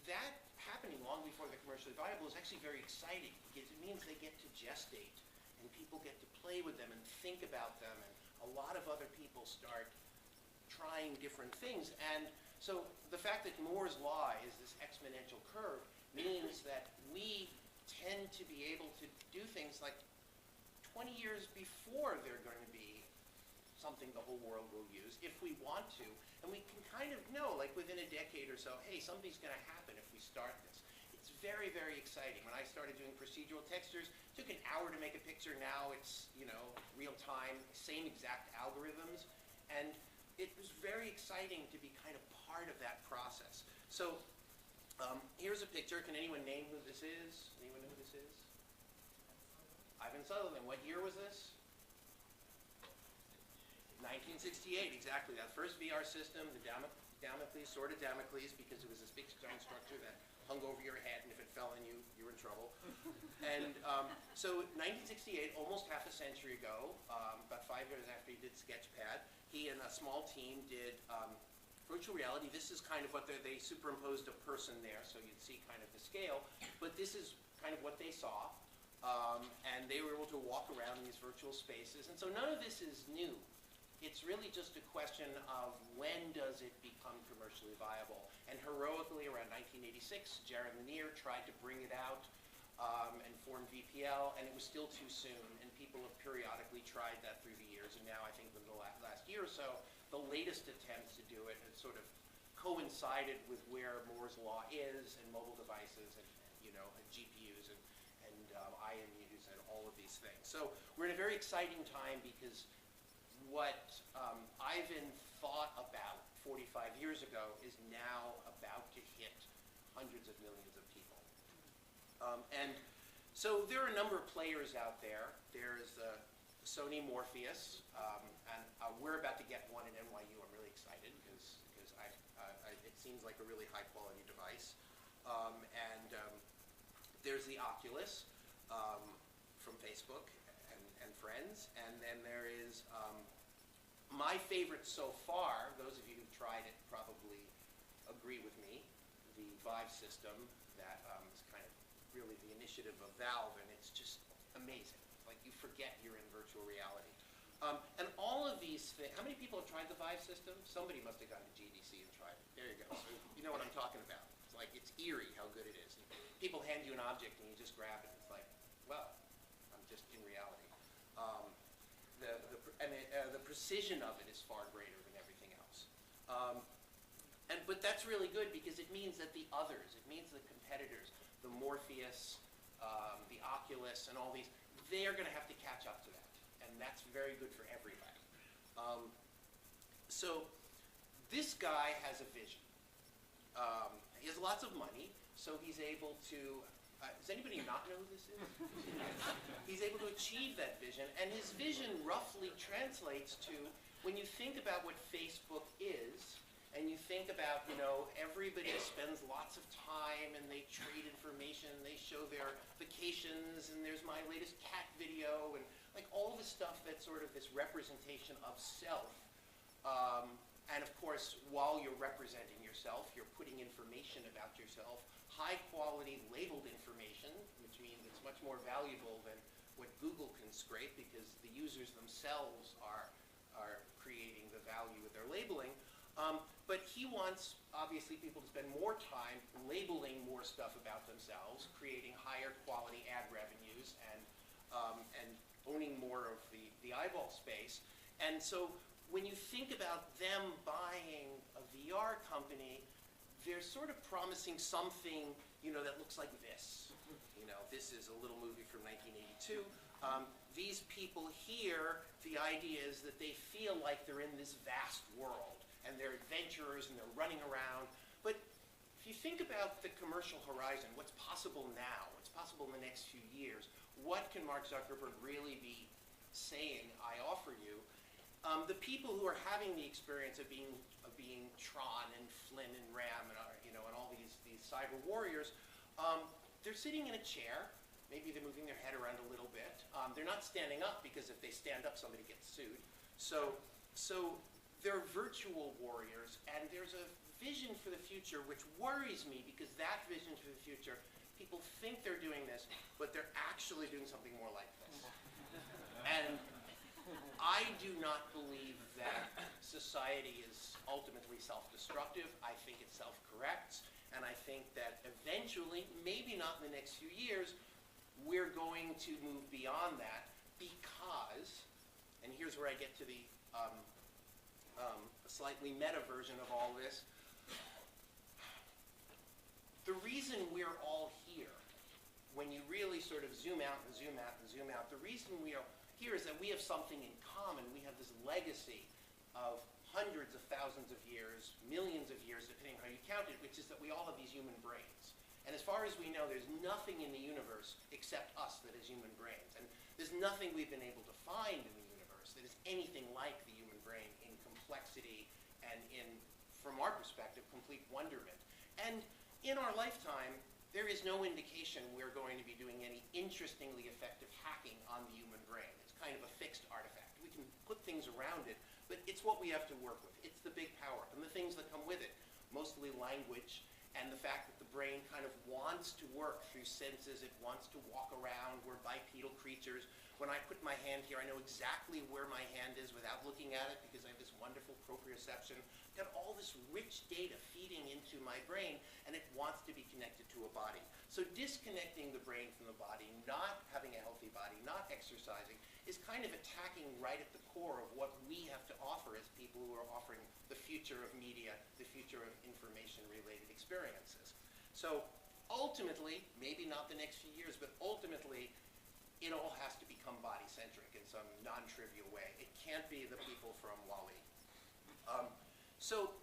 that happening long before they're commercially viable is actually very exciting because it means they get to gestate and people get to play with them and think about them, and a lot of other people start trying different things. And so the fact that Moore's law is this exponential curve means that we tend to be able to do things like 20 years before they're going to be something the whole world will use if we want to. And we can kind of know, like within a decade or so, hey, something's going to happen if we start this. It's very, very exciting. When I started doing procedural textures, it took an hour to make a picture. Now it's, real time, same exact algorithms. And it was very exciting to be kind of part of that process. So here's a picture. Can anyone name who this is? Anyone know who this is? Ivan Sutherland. What year was this? 1968, exactly. That first VR system, the Damocles, sword of Damocles, because it was this big stone structure that hung over your head, and if it fell on you, you were in trouble. And so 1968, almost half a century ago, about 5 years after he did Sketchpad, he and a small team did virtual reality. This is kind of what they superimposed a person there, so you'd see kind of the scale. But this is kind of what they saw. And they were able to walk around in these virtual spaces. And so none of this is new. It's really just a question of when does it become commercially viable. And heroically, around 1986, Jared Lanier tried to bring it out and form VPL, and it was still too soon. And people have periodically tried that through the years. And now I think in the last year or so, the latest attempts to do it have sort of coincided with where Moore's law is, and mobile devices, and GPUs, and IMUs, and all of these things. So we're in a very exciting time because what Ivan thought about 45 years ago is now about to hit hundreds of millions of people. And so there are a number of players out there. There's Sony Morpheus, and we're about to get one in NYU. I'm really excited because it seems like a really high-quality device. And there's the Oculus from Facebook and friends. And then there is my favorite so far, those of you who've tried it probably agree with me, the Vive system that is kind of really the initiative of Valve, and it's just amazing. Like you forget you're in virtual reality. And all of these things, how many people have tried the Vive system? Somebody must have gone to GDC and tried it. There you go. So you know what I'm talking about. It's like, it's eerie how good it is. And people hand you an object and you just grab it. It's like, well, I'm just in reality. The precision of it is far greater than everything else. But that's really good because it means that the others, it means the competitors, the Morpheus, the Oculus, and all these, they are going to have to catch up to that. And that's very good for everybody. So this guy has a vision. He has lots of money, so he's able to does anybody not know who this is? He's able to achieve that vision, and his vision roughly translates to, when you think about what Facebook is, and you think about, everybody spends lots of time, and they trade information, they show their vacations, and there's my latest cat video, and like all the stuff that's sort of this representation of self. And of course, while you're representing yourself, you're putting information about yourself, high-quality labeled information, which means it's much more valuable than what Google can scrape because the users themselves are creating the value with their labeling. But he wants, obviously, people to spend more time labeling more stuff about themselves, creating higher quality ad revenues, and owning more of the eyeball space. And so when you think about them buying a VR company, they're sort of promising something, that looks like this. This is a little movie from 1982. These people here, the idea is that they feel like they're in this vast world, and they're adventurers, and they're running around. But if you think about the commercial horizon, what's possible now, what's possible in the next few years, what can Mark Zuckerberg really be saying, I offer you? The people who are having the experience of being Tron and Flynn and Ram and and all these cyber warriors, they're sitting in a chair. Maybe they're moving their head around a little bit. They're not standing up because if they stand up, somebody gets sued. So they're virtual warriors, and there's a vision for the future which worries me, because that vision for the future, people think they're doing this, but they're actually doing something more like this. And I do not believe that society is ultimately self-destructive. I think it self-corrects, and I think that eventually, maybe not in the next few years, we're going to move beyond that, because, and here's where I get to the a slightly meta version of all this. The reason we're all here, when you really sort of zoom out and zoom out and zoom out, the reason we are here is that we have something in common. We have this legacy of hundreds of thousands of years, millions of years, depending on how you count it, which is that we all have these human brains. And as far as we know, there's nothing in the universe except us that is human brains. And there's nothing we've been able to find in the universe that is anything like the human brain in complexity and in, from our perspective, complete wonderment. And in our lifetime, there is no indication we're going to be doing any interestingly effective hacking on the human brain. It's kind of a fixed artifact. We can put things around it, but it's what we have to work with. It's the big power and the things that come with it, mostly language, and the fact that the brain kind of wants to work through senses. It wants to walk around. We're bipedal creatures. When I put my hand here, I know exactly where my hand is without looking at it, because I have this wonderful proprioception. I've got all this rich data feeding into my brain, and it wants to be connected to a body. So disconnecting the brain from the body, not having a healthy body, not exercising, is kind of attacking right at the core of what we have to offer as people who are offering the future of media, the future of information-related experiences. So ultimately, maybe not the next few years, but ultimately, it all has to become body-centric in some non-trivial way. It can't be the people from Wall-E. So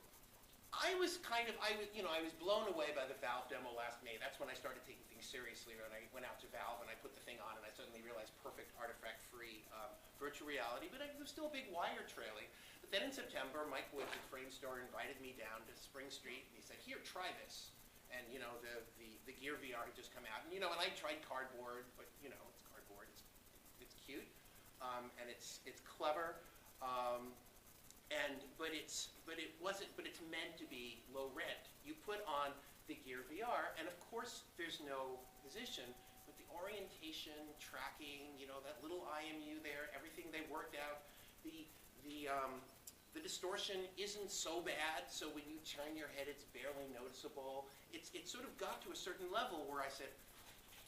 I was blown away by the Valve demo last May. That's when I started taking things seriously, when I went out to Valve and I put the thing on, and I suddenly realized perfect artifact-free virtual reality, but there was still a big wire trailing. But then in September, Mike Woods at Framestore invited me down to Spring Street, and he said, "Here, try this." And the Gear VR had just come out, and and I tried cardboard, but it's cardboard. It's cute, and it's clever, but it's meant to be low rent. You put on the Gear VR, and of course there's no position, but the orientation, tracking, that little IMU there, everything they worked out, the distortion isn't so bad, so when you turn your head, it's barely noticeable. It sort of got to a certain level where I said,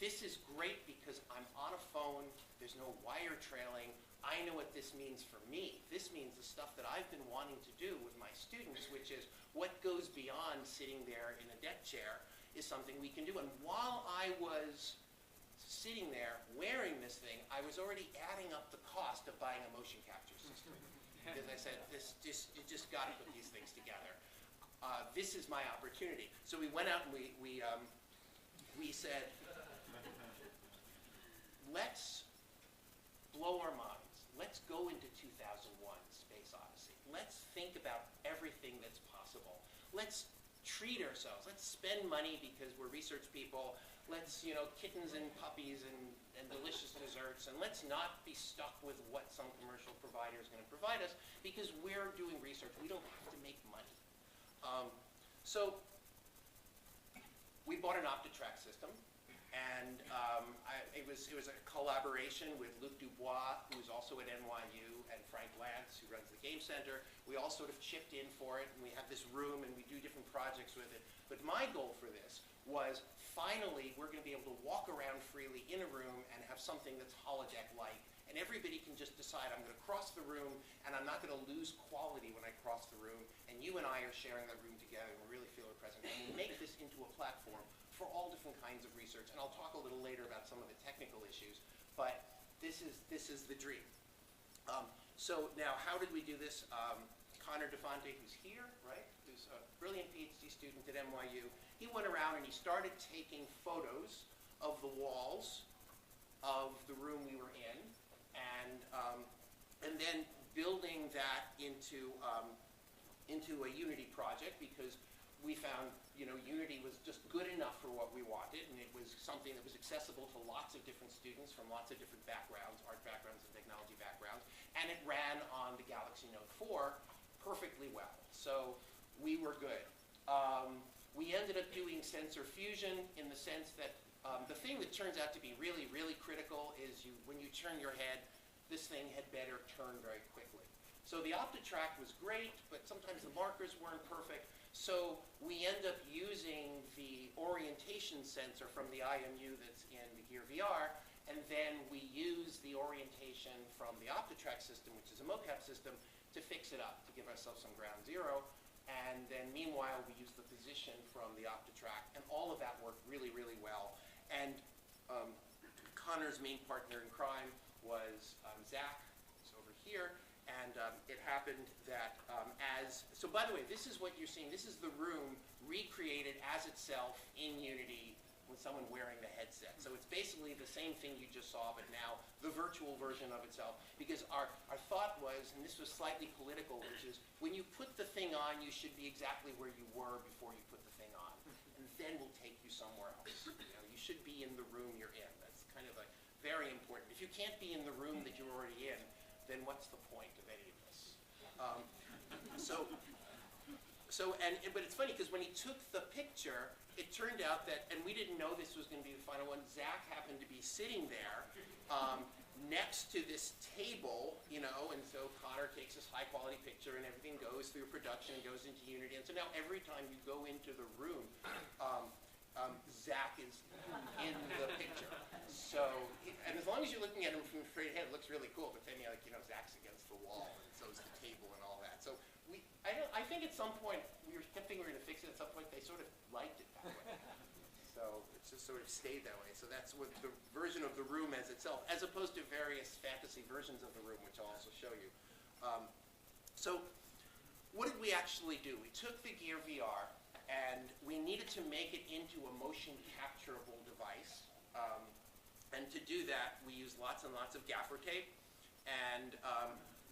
this is great because I'm on a phone, there's no wire trailing, I know what this means for me. This means the stuff that I've been wanting to do with my students, which is what goes beyond sitting there in a deck chair is something we can do. And while I was sitting there wearing this thing, I was already adding up the cost of buying a motion capture system. Because I said, you just got to put these things together. This is my opportunity. So we went out and we said, let's blow our minds. Let's go into 2001 Space Odyssey. Let's think about everything that's possible. Let's treat ourselves. Let's spend money because we're research people. Let's, kittens and puppies and delicious desserts, and let's not be stuck with what some commercial provider is going to provide us, because we're doing research. We don't have to make money. So we bought an OptiTrack system, and it was a collaboration with Luc Dubois, who's also at NYU, and Frank Lantz, who runs the Game Center. We all sort of chipped in for it, and we have this room, and we do different projects with it. But my goal for this was, finally, we're going to be able to walk around freely in a room and have something that's holodeck-like, and everybody can just decide, I'm going to cross the room, and I'm not going to lose quality when I cross the room, and you and I are sharing that room together, and we really feel we're present. And we make this into a platform for all different kinds of research, and I'll talk a little later about some of the technical issues, but this is the dream. So now, how did we do this? Connor DeFonte, who's here, right, who's a brilliant PhD student at NYU, he went around and he started taking photos of the walls of the room we were in, and then building that into a Unity project, because we found Unity was just good enough for what we wanted, and it was something that was accessible to lots of different students from lots of different backgrounds, art backgrounds and technology backgrounds, and it ran on the Galaxy Note 4 perfectly well. So we were good. We ended up doing sensor fusion in the sense that the thing that turns out to be really, really critical is when you turn your head, this thing had better turn very quickly. So the OptiTrack was great, but sometimes the markers weren't perfect. So we end up using the orientation sensor from the IMU that's in the Gear VR, and then we use the orientation from the OptiTrack system, which is a mocap system, to fix it up, to give ourselves some ground zero. And then meanwhile, we use the position from the OptiTrack, and all of that worked really, really well. And Connor's main partner in crime was Zach, who's over here. And it happened that so by the way, this is what you're seeing. This is the room recreated as itself in Unity with someone wearing the headset. So it's basically the same thing you just saw, but now the virtual version of itself. Because our thought was, and this was slightly political, which is when you put the thing on, you should be exactly where you were before you put the thing on. And then we'll take you somewhere else. You should be in the room you're in. That's kind of very important. If you can't be in the room that you're already in, then what's the point of any of this? But it's funny because when he took the picture, it turned out that, and we didn't know this was going to be the final one, Zach happened to be sitting there next to this table, and so Connor takes this high quality picture and everything goes through production, goes into Unity, and so now every time you go into the room, Zach is in the picture. So, and as long as you're looking at him from straight ahead, it looks really cool. But then Zach's against the wall, and so is the table and all that. So I think at some point we were thinking we were going to fix it. At some point they sort of liked it that way. So it's just sort of stayed that way. So that's what the version of the room as itself, as opposed to various fantasy versions of the room, which I'll also show you. So what did we actually do? We took the Gear VR and we needed to make it into a motion capturable device. And to do that, we used lots and lots of gaffer tape. And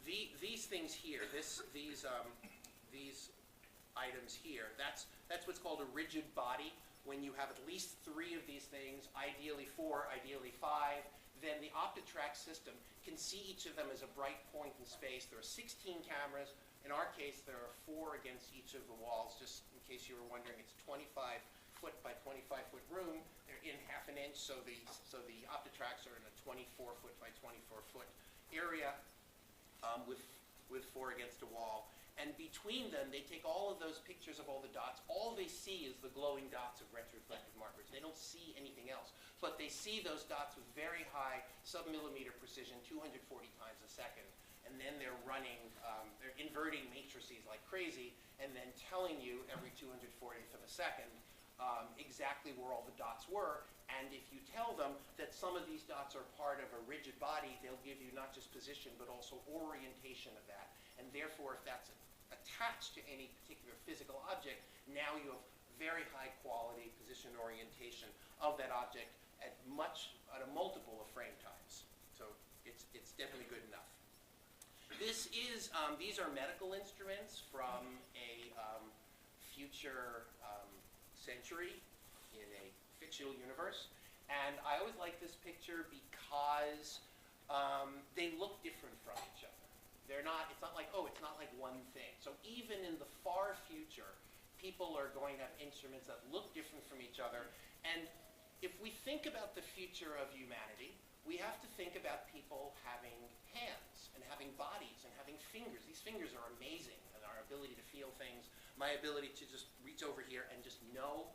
these things here, these items here, that's what's called a rigid body. When you have at least 3 of these things, ideally 4, ideally 5, then the OptiTrack system can see each of them as a bright point in space. There are 16 cameras. In our case, there are 4 against each of the walls. Just in case you were wondering, it's 25-foot by 25-foot room. They're in half an inch, so the OptiTracks are in a 24-foot by 24-foot area with 4 against a wall. And between them, they take all of those pictures of all the dots. All they see is the glowing dots of retroreflective markers. They don't see anything else. But they see those dots with very high sub-millimeter precision, 240 times a second. And then they're running, they're inverting matrices like crazy, and then telling you every 240th of a second exactly where all the dots were. And if you tell them that some of these dots are part of a rigid body, they'll give you not just position, but also orientation of that. And therefore, if that's attached to any particular physical object, now you have very high quality position orientation of that object at a multiple of frame times. So it's definitely good enough. These are medical instruments from a future century in a fictional universe. And I always like this picture because they look different from each other. It's not like, oh, it's not like one thing. So even in the far future, people are going to have instruments that look different from each other. And if we think about the future of humanity, we have to think about people having hands and having bodies and having fingers. These fingers are amazing, and our ability to feel things, my ability to just reach over here and just know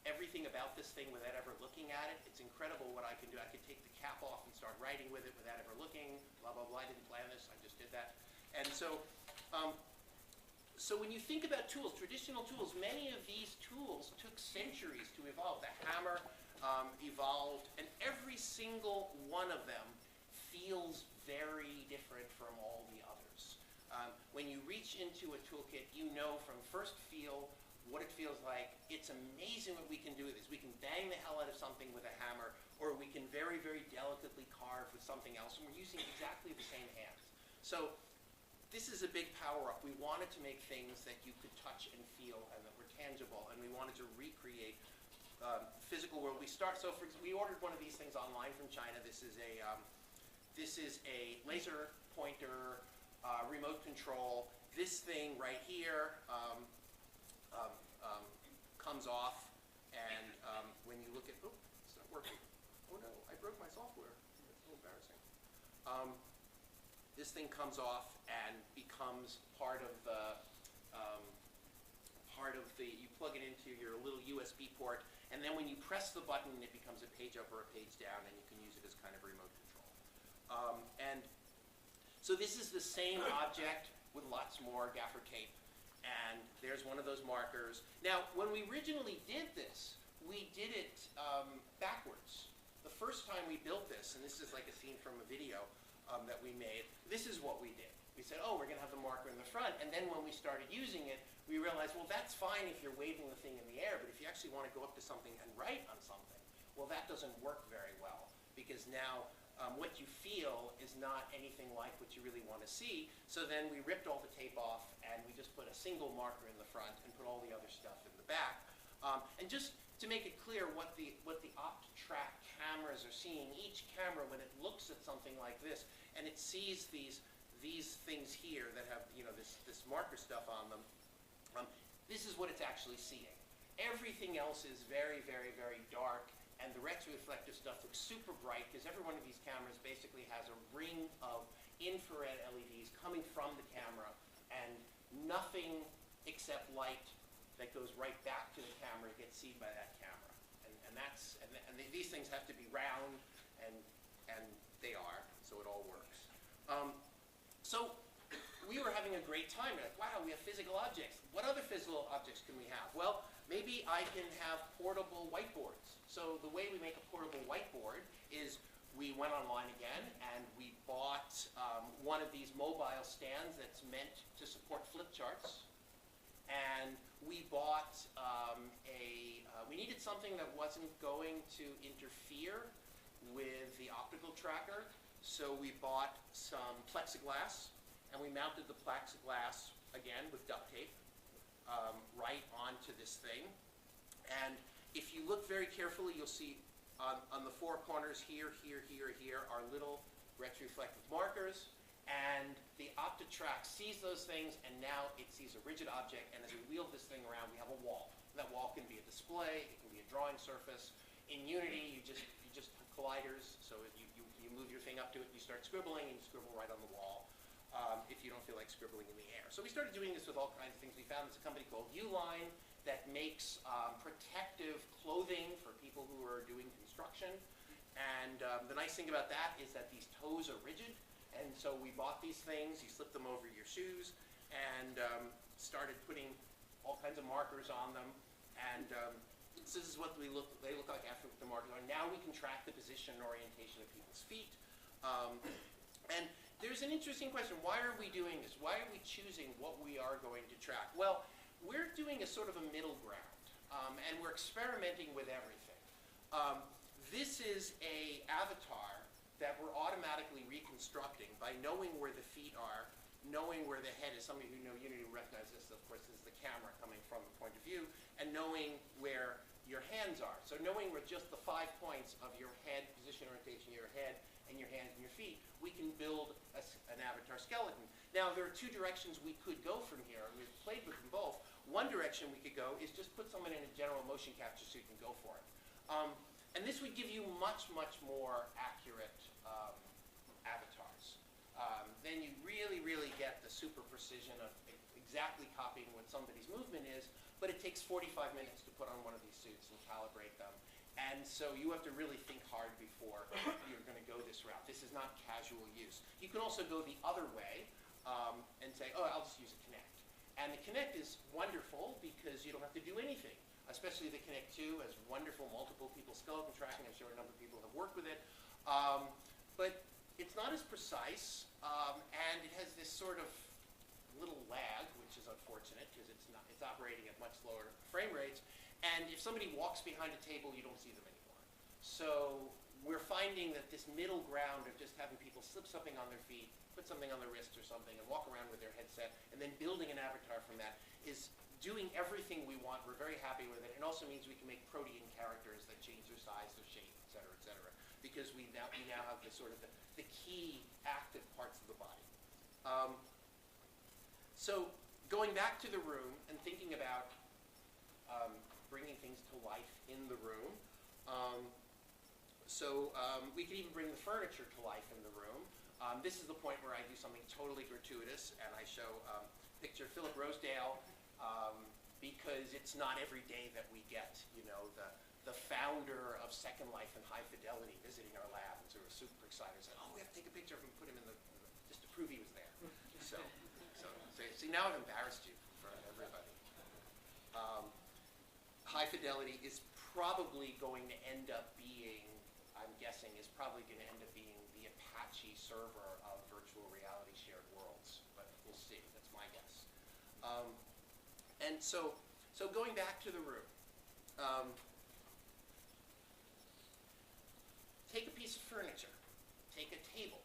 everything about this thing without ever looking at it. It's incredible what I can do. I could take the cap off and start writing with it without ever looking, blah, blah, blah. I didn't plan this, I just did that. And so, so when you think about tools, traditional tools, many of these tools took centuries to evolve. The hammer evolved, and every single one of them feels very different from all the others. When you reach into a toolkit, you know from first feel what it feels like. It's amazing what we can do with this. We can bang the hell out of something with a hammer, or we can very, very delicately carve with something else, and we're using exactly the same hands. So this is a big power-up. We wanted to make things that you could touch and feel and that were tangible, and we wanted to recreate physical world. We ordered one of these things online from China. This is a laser pointer, 3D remote control. This thing right here comes off, and when you look at, oh, it's not working. Oh no, I broke my software. That's so embarrassing. This thing comes off and becomes part of the, you plug it into your little USB port, and then when you press the button, it becomes a page up or a page down, and you can use it as kind of remote control. And so this is the same object with lots more gaffer tape, and there's one of those markers. Now, when we originally did this, we did it backwards. The first time we built this, and this is like a scene from a video that we made, this is what we did. We said, oh, we're going to have the marker in the front, and then when we started using it, we realized, well, that's fine if you're waving the thing in the air, but if you actually want to go up to something and write on something, well, that doesn't work very well, because now what you feel is not anything like what you really want to see. So then we ripped all the tape off, and we just put a single marker in the front and put all the other stuff in the back. And just to make it clear what the OptTrack cameras are seeing, each camera, when it looks at something like this, and it sees these things here that have, you know, this marker stuff on them, this is what it's actually seeing. Everything else is very, very, very dark, and the retroreflective stuff looks super bright because every one of these cameras basically has a ring of infrared LEDs coming from the camera, and nothing except light that goes right back to the camera gets seen by that camera. And these things have to be round, and they are, so it all works. So we were having a great time. We're like, wow, we have physical objects. What other physical objects can we have? Well, maybe I can have portable whiteboards. So the way we make a portable whiteboard is we went online again, and we bought one of these mobile stands that's meant to support flip charts. And we bought we needed something that wasn't going to interfere with the optical tracker. So we bought some plexiglass, and we mounted the plexiglass, again, with duct tape, right onto this thing. And if you look very carefully, you'll see on the four corners here, here, here, here are little retroreflective markers. And the OptTrack sees those things, and now it sees a rigid object, and as we wheel this thing around, we have a wall. And that wall can be a display, it can be a drawing surface. In Unity, you just have colliders, so you move your thing up to it, you start scribbling, and you scribble right on the wall if you don't feel like scribbling in the air. So we started doing this with all kinds of things. We found this a company called Uline that makes protective clothing for people who are doing construction. And the nice thing about that is that these toes are rigid. And so we bought these things, you slip them over your shoes, and started putting all kinds of markers on them. And so this is what they look like after the markers on. Now we can track the position and orientation of people's feet. And there's an interesting question. Why are we doing this? Why are we choosing what we are going to track? Well, we're doing a sort of a middle ground, and we're experimenting with everything. This is an avatar that we're automatically reconstructing by knowing where the feet are, knowing where the head is. Some of you who know Unity will recognize this, of course, this is the camera coming from the point of view, and knowing where your hands are. So knowing where just the 5 points of your head, position, orientation, your head, and your hands and your feet, we can build an avatar skeleton. Now, there are two directions we could go from here, and we've played with them both. One direction we could go is just put someone in a general motion capture suit and go for it. And this would give you much, much more accurate avatars. Then you really, really get the super precision of exactly copying what somebody's movement is, but it takes 45 minutes to put on one of these suits and calibrate them. And so you have to really think hard before you're going to go this route. This is not casual use. You can also go the other way and say, oh, I'll just use a Kinect. And the Kinect is wonderful because you don't have to do anything. Especially the Kinect 2 has wonderful multiple people skeleton tracking. I'm sure a number of people have worked with it. But it's not as precise, and it has this sort of little lag, which is unfortunate because it's operating at much lower frame rates. And if somebody walks behind a table, you don't see them anymore. So we're finding that this middle ground of just having people slip something on their feet, put something on their wrist or something, and walk around with their headset, and then building an avatar from that is doing everything we want. We're very happy with it. It also means we can make protean characters that change their size, their shape, et cetera, because we now have the sort of the key active parts of the body. So going back to the room and thinking about bringing things to life in the room. We could even bring the furniture to life in the room. This is the point where I do something totally gratuitous, and I show a picture of Philip Rosedale, because it's not every day that we get, the founder of Second Life and High Fidelity visiting our lab, and so we're super excited. Said, oh, we have to take a picture of him, put him in just to prove he was there. So see, now I've embarrassed you in front of everybody. High Fidelity is probably going to end up being, I'm guessing, is probably going to end up being the Apache server of virtual reality shared worlds, but we'll see. That's my guess. And so going back to the room, take a piece of furniture, take a table,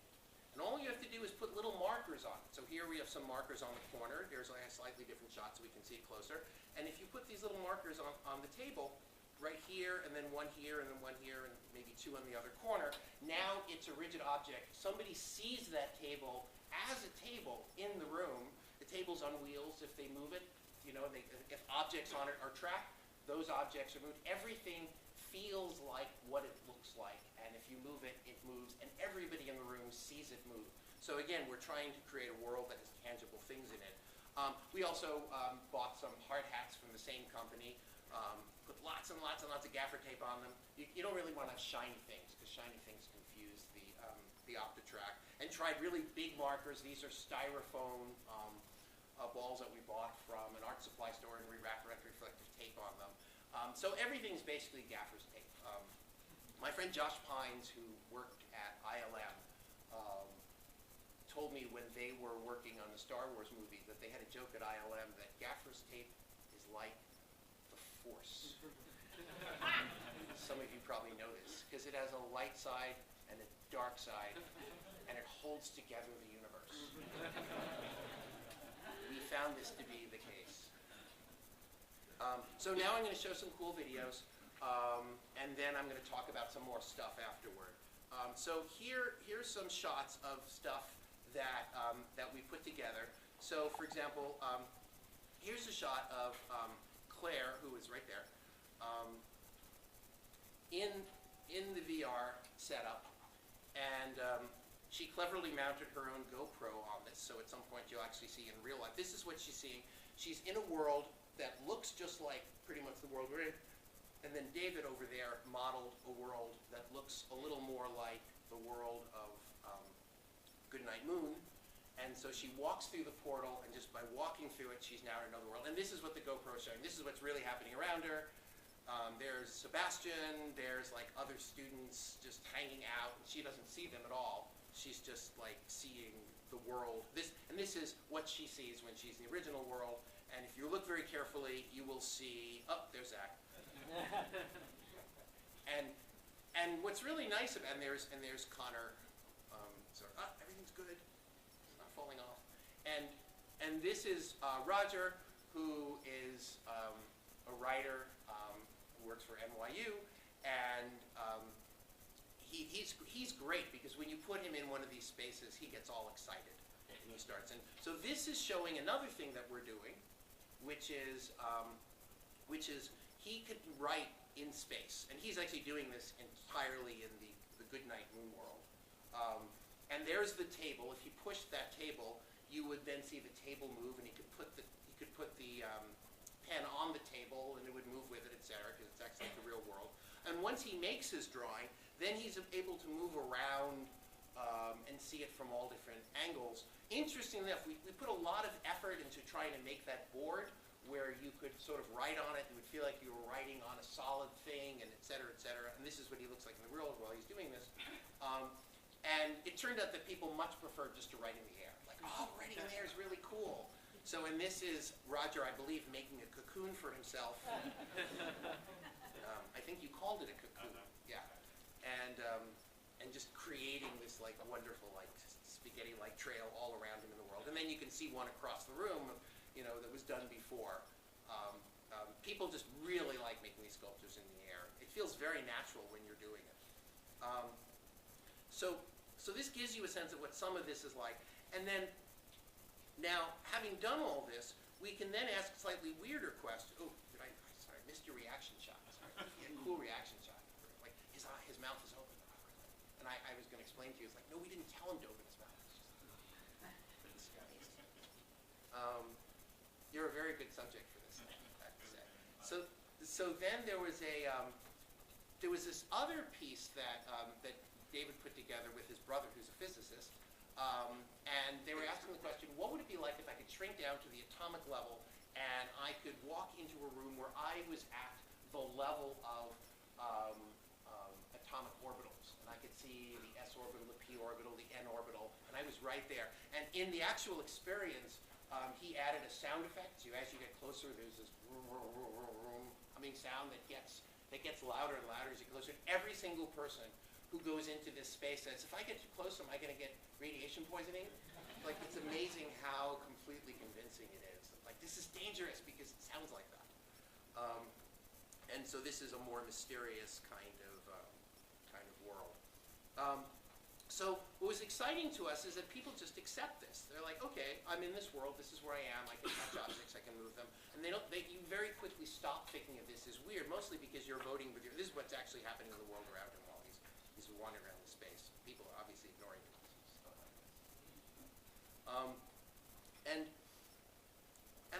and all you have to do is put little markers on it. So here we have some markers on the corner. There's a slightly different shot so we can see it closer. And if you put these little markers on the table, right here, and then one here, and then one here, and maybe two on the other corner, now it's a rigid object. Somebody sees that table as a table in the room. The table's on wheels. If they move it, if objects on it are tracked, those objects are moved. Everything feels like what it looks like, and if you move it, it moves, and everybody in the room sees it move. So again, we're trying to create a world that has tangible things in it. We also bought some hard hats from the same company, put lots and lots and lots of gaffer tape on them. You don't really want to have shiny things, because shiny things confuse the Optitrack. And tried really big markers. These are styrofoam balls that we bought from an art supply store, and we wrap red reflective tape on them. So everything's basically gaffer's tape. My friend Josh Pines, who worked at ILM, told me when they were working on the Star Wars movie that they had a joke at ILM that gaffer's tape is like the Force. Some of you probably know this, because it has a light side and a dark side, and it holds together the universe. We found this to be the case. So now I'm going to show some cool videos, and then I'm going to talk about some more stuff afterward. So here's some shots of stuff that we put together. So for example, here's a shot of Claire, who is right there, in the VR setup, and she cleverly mounted her own GoPro on this, so at some point you'll actually see in real life. This is what she's seeing. She's in a world that looks just like pretty much the world we're in, and then David over there modeled a world that looks a little more like the world of Goodnight Moon. And so she walks through the portal, and just by walking through it, she's now in another world. And this is what the GoPro is showing. This is what's really happening around her. There's Sebastian, there's like other students just hanging out, and she doesn't see them at all. She's just like seeing the world. This is what she sees when she's in the original world. And if you look very carefully, you will see, oh, there's Zach. And what's really nice about, and there's Connor. Everything's good. It's not falling off. And this is Roger, who is a writer who works for NYU, and he's great, because when you put him in one of these spaces, he gets all excited and he starts. And so this is showing another thing that we're doing, which is he could write in space, and he's actually doing this entirely in the Goodnight Moon world. And there's the table. If you push that table, you would then see the table move, and he could put the pen on the table, and it would move with it, etc., because it's actually like the real world. And once he makes his drawing, then he's able to move around and see it from all different angles. Interestingly enough, we put a lot of effort into trying to make that board where you could sort of write on it. It would feel like you were writing on a solid thing, and et cetera, et cetera. And this is what he looks like in the real world while he's doing this. And it turned out that people much preferred just to write in the air. Like, oh, writing in the air is really cool. So, and this is Roger, I believe, making a cocoon for himself. I think you called it a cocoon. Yeah. And just creating this like wonderful like spaghetti-like trail all around him in the world. And then you can see one across the room, that was done before. People just really like making these sculptures in the air. It feels very natural when you're doing it. So this gives you a sense of what some of this is like. And then Now, having done all this, we can then ask slightly weirder questions. Oh, sorry, I missed your reaction shot. Sorry, yeah, cool reaction shot. Like his mouth is open. And I was going to explain to you, it's like, no, we didn't tell him to open his mouth. It's just, you're a very good subject for this, I have to say. So then there was this other piece that that David put together with his brother, who's a physicist, and they were asking the question, what would it be like if I could shrink down to the atomic level and I could walk into a room where I was at the level of atomic orbitals, and I could see the s orbital, the p orbital, the n orbital, and I was right there. And in the actual experience, he added a sound effect. So as you get closer, there's this humming sound that gets louder and louder as you get closer. And every single person who goes into this space says, if I get too close, am I going to get radiation poisoning? Like, it's amazing how completely convincing it is. Like, this is dangerous because it sounds like that. And so this is a more mysterious kind of world. So what was exciting to us is that people just accept this. They're like, okay, I'm in this world. This is where I am. I can touch objects. I can move them. And you very quickly stop thinking of this as weird, mostly because you're voting with this is what's actually happening in the world around him while he's wandering around the space. People are obviously ignoring him. And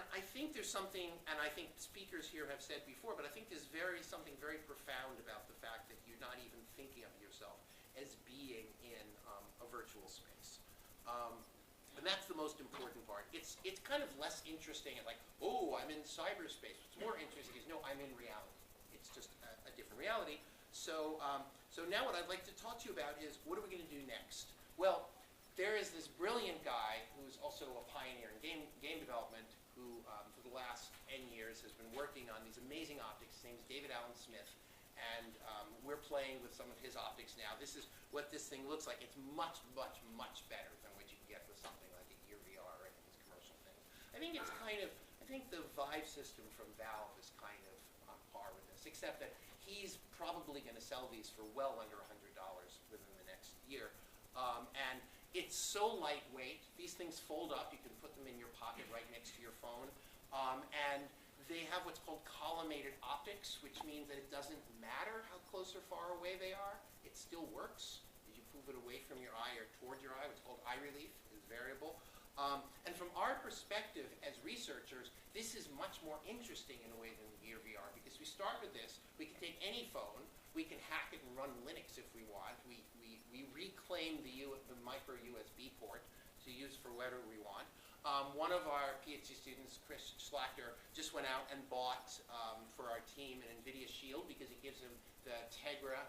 I think there's something, and I think speakers here have said before, but I think there's something very profound about the fact that you're not even thinking of yourself as being in a virtual space. And that's the most important part. It's kind of less interesting and like, oh, I'm in cyberspace. What's more interesting is, no, I'm in reality. It's just a different reality. So now what I'd like to talk to you about is, what are we going to do next? Well, there is this brilliant guy who's also a pioneer in game development who, for the last 10 years, has been working on these amazing optics. His name is David Allen Smith, and we're playing with some of his optics now. This is what this thing looks like. It's much, much, much better than what you can get with something like a nyvr or any of these commercial things. I think the Vive system from Valve is kind of on par with this, except that he's probably going to sell these for well under $100 within the next year. And it's so lightweight. These things fold up. You can put them in your pocket right next to your phone. And they have what's called collimated optics, which means that it doesn't matter how close or far away they are. It still works. As you move it away from your eye or toward your eye, what's called eye relief is variable. And from our perspective as researchers, this is much more interesting in a way than nyvr, because we start with this. We can take any phone. We can hack it and run Linux if we want. We reclaim the micro USB port to use for whatever we want. One of our PhD students, Chris Schlachter, just went out and bought for our team an NVIDIA Shield because it gives him the Tegra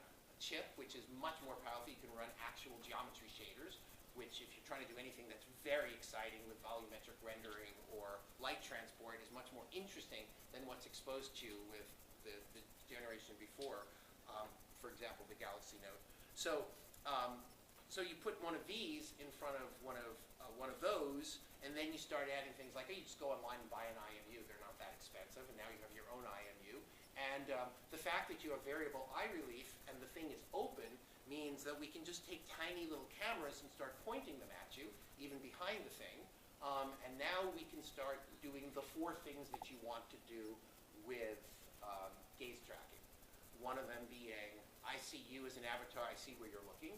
chip, which is much more powerful. You can run actual geometry shaders, which if you're trying to do anything that's very exciting with volumetric rendering or light transport is much more interesting than what's exposed to you with the generation before, for example, the Galaxy Note. So you put one of these in front of one of those, and then you start adding things like, oh, you just go online and buy an IMU. They're not that expensive, and now you have your own IMU. And the fact that you have variable eye relief and the thing is open means that we can just take tiny little cameras and start pointing them at you, even behind the thing. And now we can start doing the 4 things that you want to do with gaze tracking. One of them being, I see you as an avatar, I see where you're looking.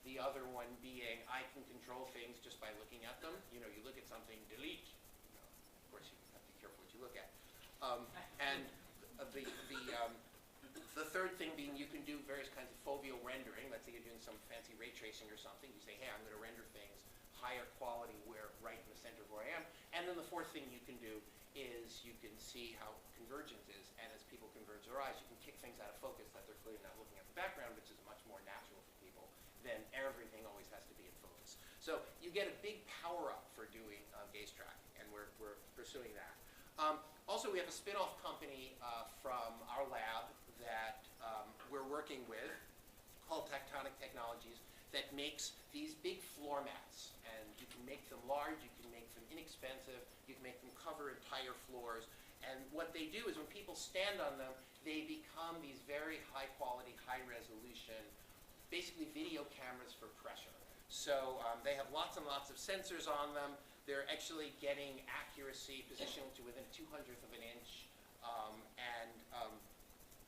The other one being, I can control things just by looking at them. You know, you look at something, delete. You know, of course, you have to be careful what you look at. And the third thing being, you can do various kinds of foveal rendering. Let's say you're doing some fancy ray tracing or something. You say, hey, I'm going to render things higher quality right in the center of where I am. And then the fourth thing you can do is you can see how convergence is. And as people converge their eyes, you can kick things out of focus that they're clearly not looking at the background, which is much more natural for people than everything always has to be in focus. So you get a big power up for doing gaze tracking, and we're pursuing that. Also, we have a spin-off company from our lab that we're working with called Tectonic Technologies that makes these big floor mats. And you can make them large, you can make them inexpensive, you can make them cover entire floors. And what they do is when people stand on them, they become these very high quality, high resolution, basically video cameras for pressure. So they have lots and lots of sensors on them. They're actually getting accuracy, position to within 200th of an inch,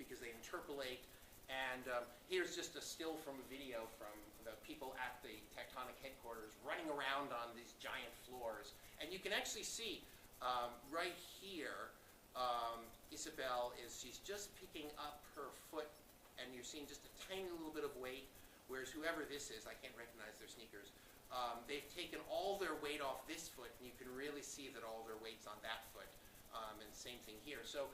because they interpolate. And here's just a still from a video from the people at the tectonic headquarters running around on these giant floors. And you can actually see right here, Isabel she's just picking up her foot, and you're seeing just a tiny little bit of weight, whereas whoever this is, I can't recognize their sneakers, they've taken all their weight off this foot, and you can really see that all their weight's on that foot, and same thing here. So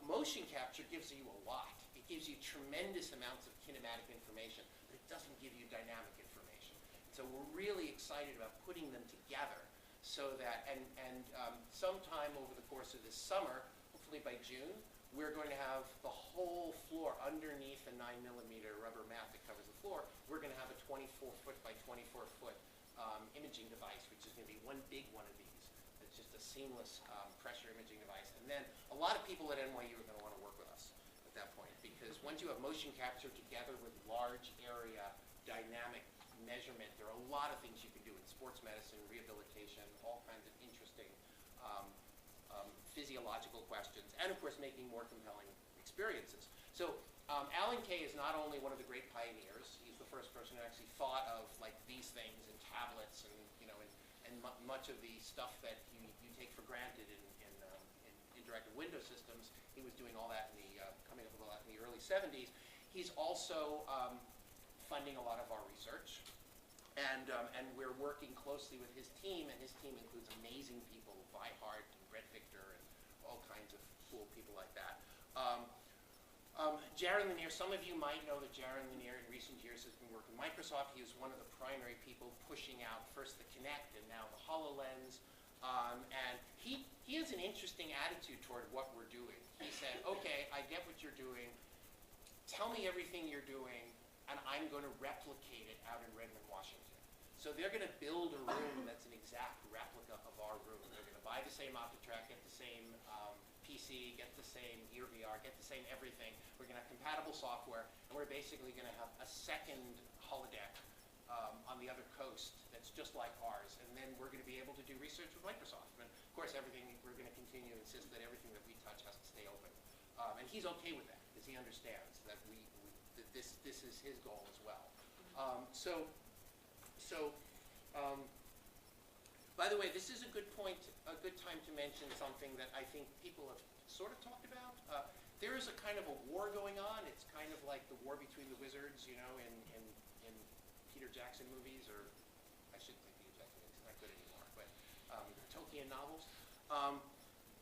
motion capture gives you a lot. It gives you tremendous amounts of kinematic information, but it doesn't give you dynamic information. So we're really excited about putting them together so that, and sometime over the course of this summer, hopefully by June, we're going to have the whole floor underneath a 9mm rubber mat that covers the floor. We're going to have a 24-foot by 24-foot imaging device, which is going to be one big one of these. It's just a seamless pressure imaging device. And then a lot of people at NYU are going to want to work with us at that point, because once you have motion capture together with large area dynamic measurement, there are a lot of things you can do in sports medicine, rehabilitation, all kinds of interesting physiological questions, and of course making more compelling experiences. So Alan Kay is not only one of the great pioneers, he's the first person who actually thought of like these things in tablets and much of the stuff that you take for granted in interactive window systems. He was doing all that in the coming up with all that in the early 70s. He's also funding a lot of our research, and we're working closely with his team, and his team includes amazing people, Vi Hart and Brett Victor and all kinds of cool people like that. Jaron Lanier, some of you might know that Jaron Lanier in recent years has been working with Microsoft. He was one of the primary people pushing out first the Kinect and now the HoloLens. And he has an interesting attitude toward what we're doing. He said, okay, I get what you're doing. Tell me everything you're doing, and I'm going to replicate it out in Redmond, Washington. So they're going to build a room that's an exact replica of our room. They're going to buy the same OptiTrack, get the same PC, get the same nyvr, get the same everything. We're going to have compatible software, and we're basically going to have a second holodeck on the other coast that's just like ours. And then we're going to be able to do research with Microsoft. And of course, everything, we're going to continue to insist that everything that we touch has to stay open. And he's okay with that, because he understands that that this is his goal as well. By the way, this is a good point, a good time to mention something that I think people have sort of talked about. There is a kind of a war going on. It's kind of like the war between the wizards, you know, in Peter Jackson movies, or I shouldn't say Peter Jackson movies, he's not good anymore, but Tolkien novels.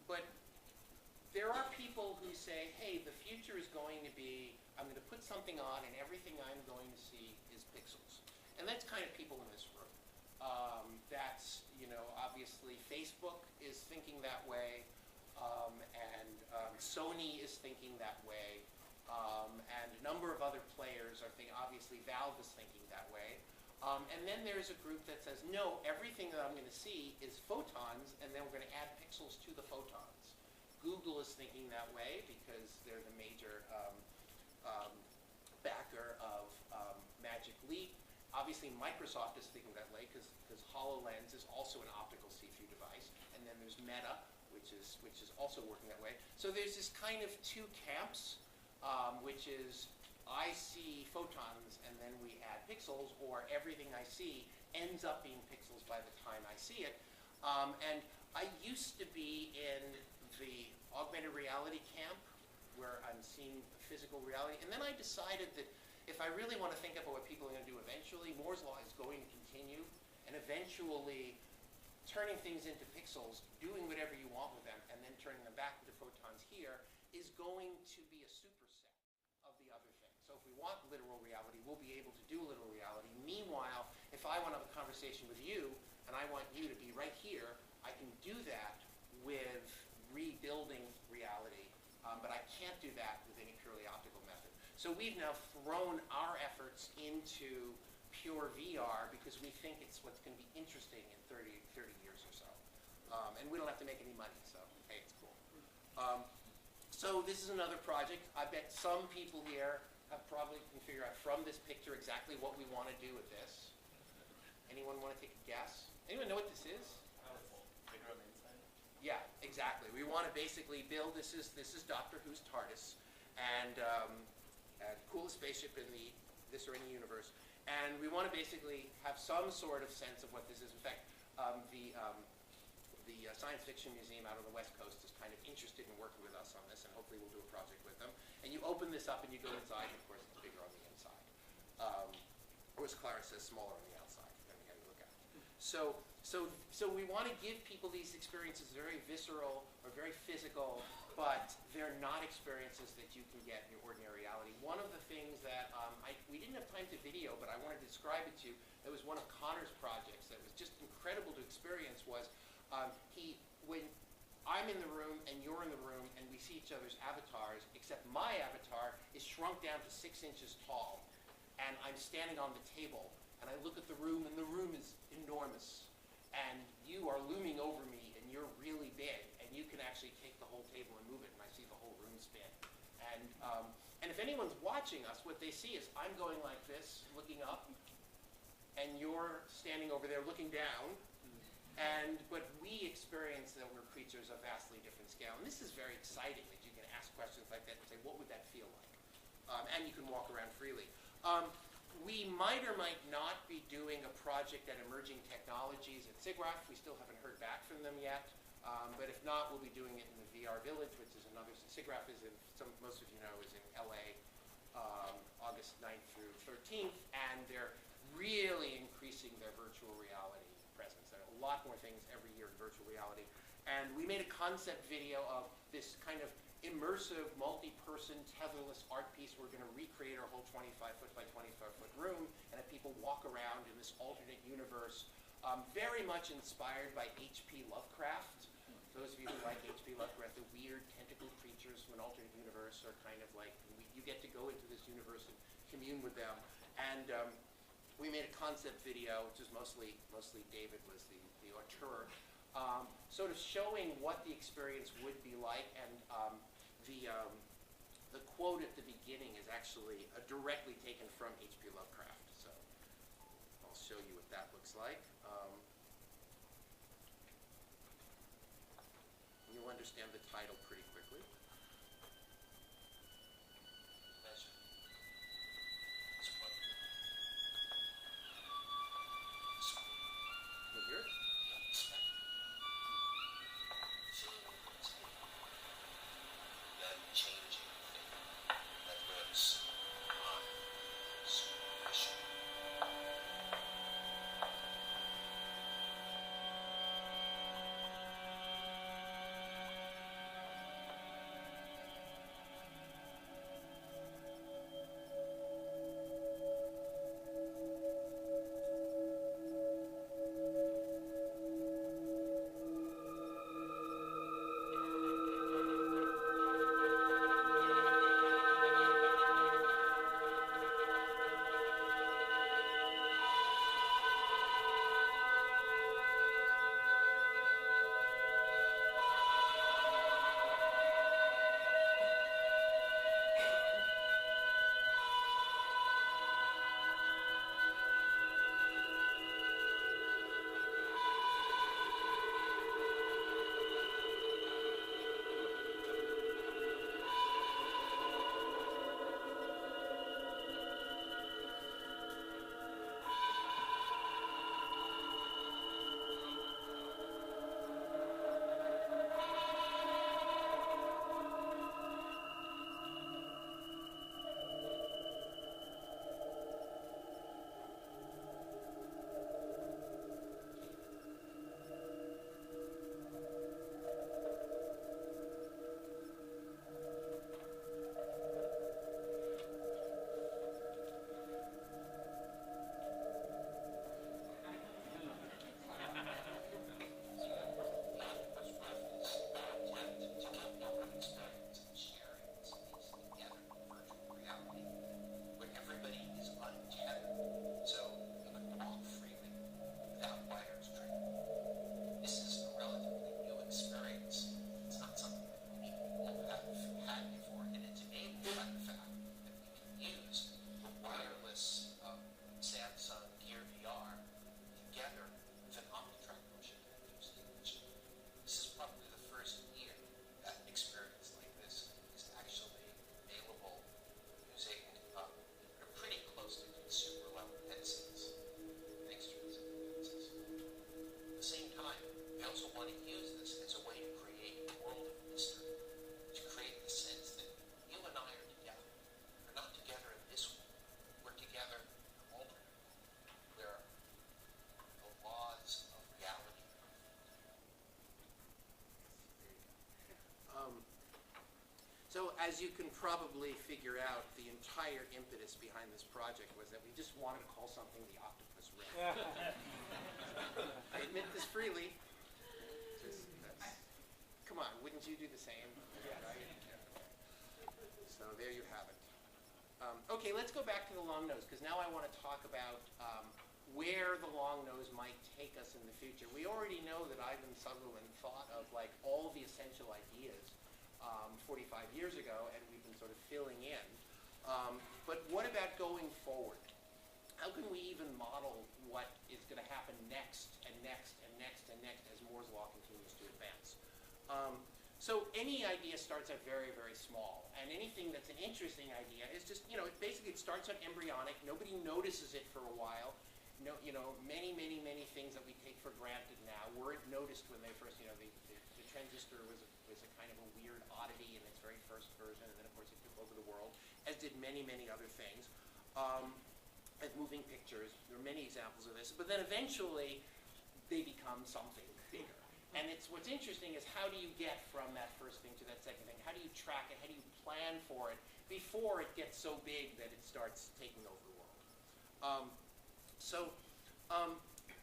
But there are people who say, hey, the future is going to be, I'm going to put something on and everything I'm going to see is pixels. And that's kind of people in this room. That's, you know, obviously Facebook is thinking that way, and Sony is thinking that way, and a number of other players are thinking, obviously Valve is thinking that way. And then there's a group that says, no, everything that I'm going to see is photons, and then we're going to add pixels to the photons. Google is thinking that way because they're the major backer of Magic Leap. Obviously, Microsoft is thinking that way because HoloLens is also an optical see-through device. And then there's Meta, which is also working that way. So there's this kind of two camps, which is I see photons and then we add pixels, or everything I see ends up being pixels by the time I see it. And I used to be in the augmented reality camp, where I'm seeing physical reality. And then I decided that if I really want to think about what people are going to do eventually, Moore's law is going to continue, and eventually turning things into pixels, doing whatever you want with them, and then turning them back into photons here is going to be a superset of the other thing. So if we want literal reality, we'll be able to do literal reality. Meanwhile, if I want to have a conversation with you, and I want you to be right here, I can do that with rebuilding reality, but I can't do that with any purely optical method. So we've now thrown our efforts into pure VR because we think it's what's going to be interesting in 30 years or so. And we don't have to make any money, so hey, it's cool. So this is another project. I bet some people here have probably can figure out from this picture exactly what we want to do with this. Anyone want to take a guess? Anyone know what this is? Bigger on the inside? Yeah, exactly. We want to basically build, this is Doctor Who's TARDIS, and coolest spaceship in this or any universe. And we want to basically have some sort of sense of what this is. In fact, the Science Fiction Museum out on the West Coast is kind of interested in working with us on this, and hopefully we'll do a project with them. And you open this up and you go inside, and of course it's bigger on the inside. Or as Clara says, smaller on the outside, depending how you look at it. So we want to give people these experiences that are very visceral or very physical, but they're not experiences that you can get in your ordinary reality. One of the things that we didn't have time to video, but I wanted to describe it to you, that was one of Connor's projects that was just incredible to experience was when I'm in the room and you're in the room and we see each other's avatars, except my avatar is shrunk down to 6 inches tall, and I'm standing on the table, and I look at the room, and the room is enormous, and you are looming over me, and you're really big, and you can actually take the whole table and move it, and I see the whole room spin. And if anyone's watching us, what they see is I'm going like this, looking up, and you're standing over there looking down, but we experience that we're creatures of vastly different scale. And this is very exciting that you can ask questions like that and say, what would that feel like? And you can walk around freely. We might or might not be doing a project at Emerging Technologies at SIGGRAPH. We still haven't heard back from them yet. But if not, we'll be doing it in the VR Village, which is another, SIGGRAPH is in, most of you know, is in LA, August 9th through 13th, and they're really increasing their virtual reality presence. There are a lot more things every year in virtual reality. And we made a concept video of this kind of immersive, multi-person, tetherless art piece. We're going to recreate our whole 25-foot by 25-foot room and have people walk around in this alternate universe, very much inspired by H.P. Lovecraft. Those of you who like H.P. Lovecraft, the weird tentacle creatures from an alternate universe are kind of like, you get to go into this universe and commune with them. And we made a concept video, which is mostly David was the auteur, sort of showing what the experience would be like, and the quote at the beginning is actually directly taken from H.P. Lovecraft. So I'll show you what that looks like. You'll understand the title pretty quickly. as you can probably figure out, the entire impetus behind this project was that we just wanted to call something the octopus ring. I admit this freely. Come on, wouldn't you do the same? Yeah, right? So there you have it. Okay, let's go back to the long nose, because now I want to talk about where the long nose might take us in the future. We already know that Ivan Sutherland thought of like all the essential ideas 45 years ago, and we've been sort of filling in. But what about going forward? How can we even model what is going to happen next and next and next and next as Moore's law continues to advance? So any idea starts out very, very small, and anything that's an interesting idea is just, it starts out embryonic. Nobody notices it for a while. No, many things that we take for granted now weren't noticed when they first, the transistor was a kind of a weird oddity in its very first version, and then of course it took over the world, as did many other things. As moving pictures, there are many examples of this, but then eventually they become something bigger. And what's interesting is how do you get from that first thing to that second thing? How do you track it? How do you plan for it before it gets so big that it starts taking over the world?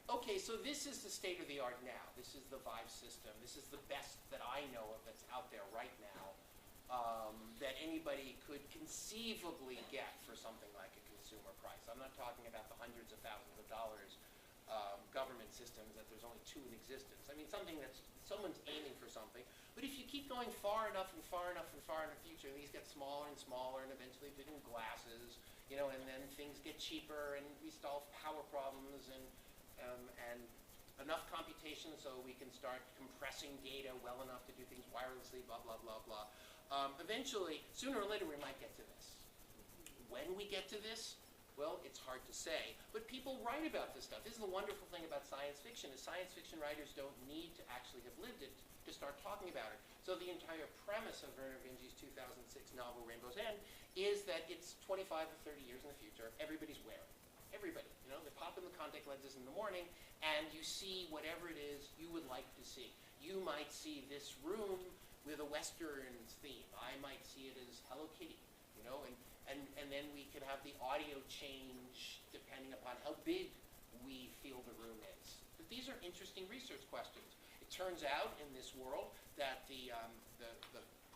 Okay, so this is the state of the art now. This is the Vive system. This is the best that I know of that's out there right now that anybody could conceivably get for something like a consumer price. I'm not talking about the hundreds of thousands of dollars government systems that there's only 2 in existence. I mean, something that's, someone's aiming for something. But if you keep going far enough and far enough and far in the future, these get smaller and smaller, and eventually they become glasses, and then things get cheaper, and we solve power problems, and enough computation so we can start compressing data well enough to do things wirelessly, blah, blah, blah, blah. Eventually, sooner or later, we might get to this. When we get to this, well, it's hard to say, but people write about this stuff. This is the wonderful thing about science fiction, is science fiction writers don't need to actually have lived it to start talking about it. So the entire premise of Vernor Vinge's 2006 novel Rainbow's End is that it's 25 or 30 years in the future, everybody's wearing. Everybody, they pop in the contact lenses in the morning, and you see whatever it is you would like to see. You might see this room with a Westerns theme. I might see it as Hello Kitty, and then we can have the audio change depending upon how big we feel the room is. But these are interesting research questions. It turns out in this world that the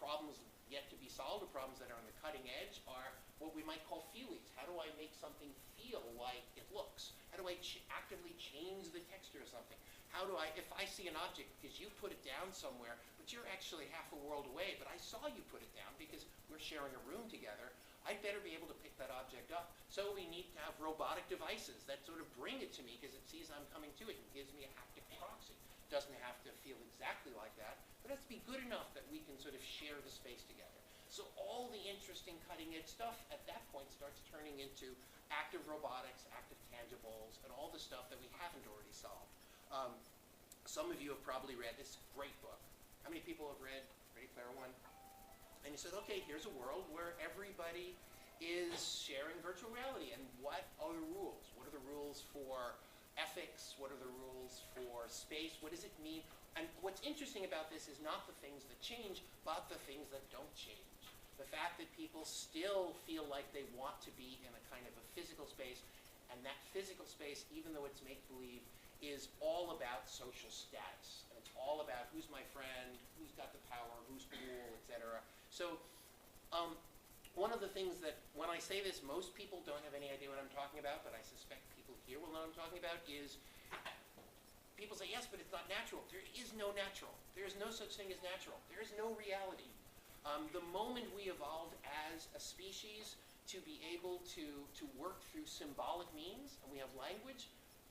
problems yet to be solved, the problems that are on the cutting edge, are what we might call feelies. How do I make something feel like it looks? How do I actively change the texture of something? How do I, if I see an object because you put it down somewhere, but you're actually half a world away, but I saw you put it down because we're sharing a room together, I'd better be able to pick that object up. So we need to have robotic devices that sort of bring it to me because it sees I'm coming to it and gives me a haptic proxy. It doesn't have to feel exactly like that, but it has to be good enough that we can sort of share the space together. So all the interesting cutting edge stuff at that point starts turning into active robotics, active tangibles, and all the stuff that we haven't already solved. Some of you have probably read this great book. How many people have read Ready Player One? And you said, okay, here's a world where everybody is sharing virtual reality, and what are the rules? What are the rules for ethics? What are the rules for space? What does it mean? And what's interesting about this is not the things that change, but the things that don't change. The fact that people still feel like they want to be in a kind of a physical space, and that physical space, even though it's make-believe, is all about social status. And it's all about who's my friend, who's got the power, who's cool, etc. So one of the things that, when I say this, most people don't have any idea what I'm talking about, but I suspect people here will know what I'm talking about, is people say, yes, but it's not natural. There is no natural. There is no such thing as natural. There is no reality. The moment we evolved as a species to be able to work through symbolic means, and we have language,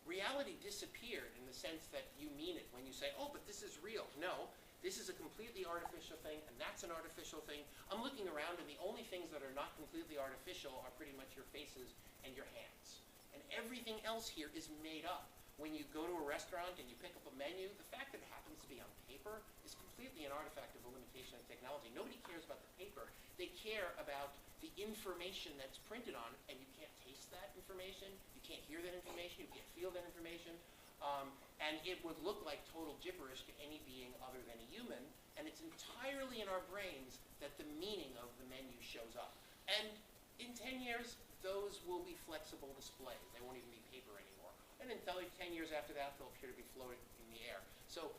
reality disappeared in the sense that you mean it when you say, oh, but this is real. No, this is a completely artificial thing, and that's an artificial thing. I'm looking around, and the only things that are not completely artificial are pretty much your faces and your hands. And everything else here is made up. When you go to a restaurant and you pick up a menu, the fact that it happens to be on paper is completely an artifact of a limitation of technology. Nobody cares about the paper. They care about the information that's printed on, and you can't taste that information, you can't hear that information, you can't feel that information, and it would look like total gibberish to any being other than a human, and it's entirely in our brains that the meaning of the menu shows up. And in 10 years, those will be flexible displays. They won't even be paper anymore. And in 10 years after that, they'll appear to be floating in the air. So